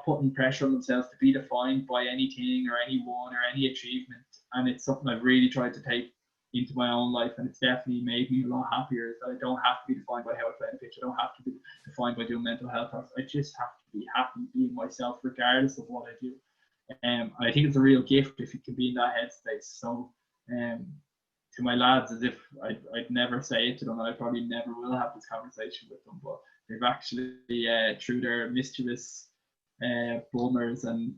putting pressure on themselves to be defined by anything or anyone or any achievement. And it's something I've really tried to take into my own life, and it's definitely made me a lot happier. That I don't have to be defined by how I play the pitch. I don't have to be defined by doing mental health tasks. I just have to be happy being myself, regardless of what I do. I think it's a real gift if you can be in that headspace. So, to my lads, as if I'd never say it to them, and I probably never will have this conversation with them, but they've actually, through their mischievous bummers and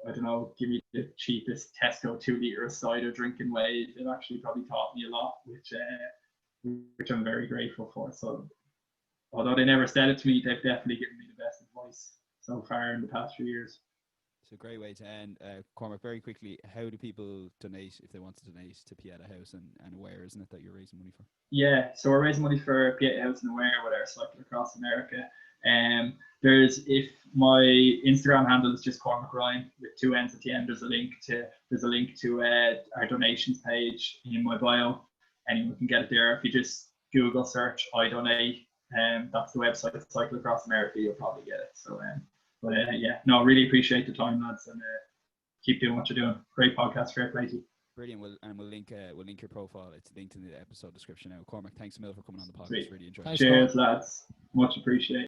I don't know, give me the cheapest Tesco 2 litre of cider drinking way, they've actually probably taught me a lot, which I'm very grateful for. So although they never said it to me, they've definitely given me the best advice so far in the past few years. It's a great way to end. Cormac, very quickly, how do people donate if they want to donate to Pieta House and Aware, isn't it, that you're raising money for? Yeah, so we're raising money for Pieta House and Aware with our cycle across America. If my Instagram handle is just Cormac Ryan with 2 N's at the end, there's a link to our donations page in my bio. Anyone can get it there. If you just Google search I donate, that's the website, Cycle Across America, you'll probably get it. So really appreciate the time, lads, and keep doing what you're doing. Great podcast, fair play to you. Brilliant. We'll link your profile. It's linked in the episode description now. Cormac, thanks a million for coming on the podcast. Sweet. Really enjoyed it. Thanks, Cheers, lads. Much appreciated.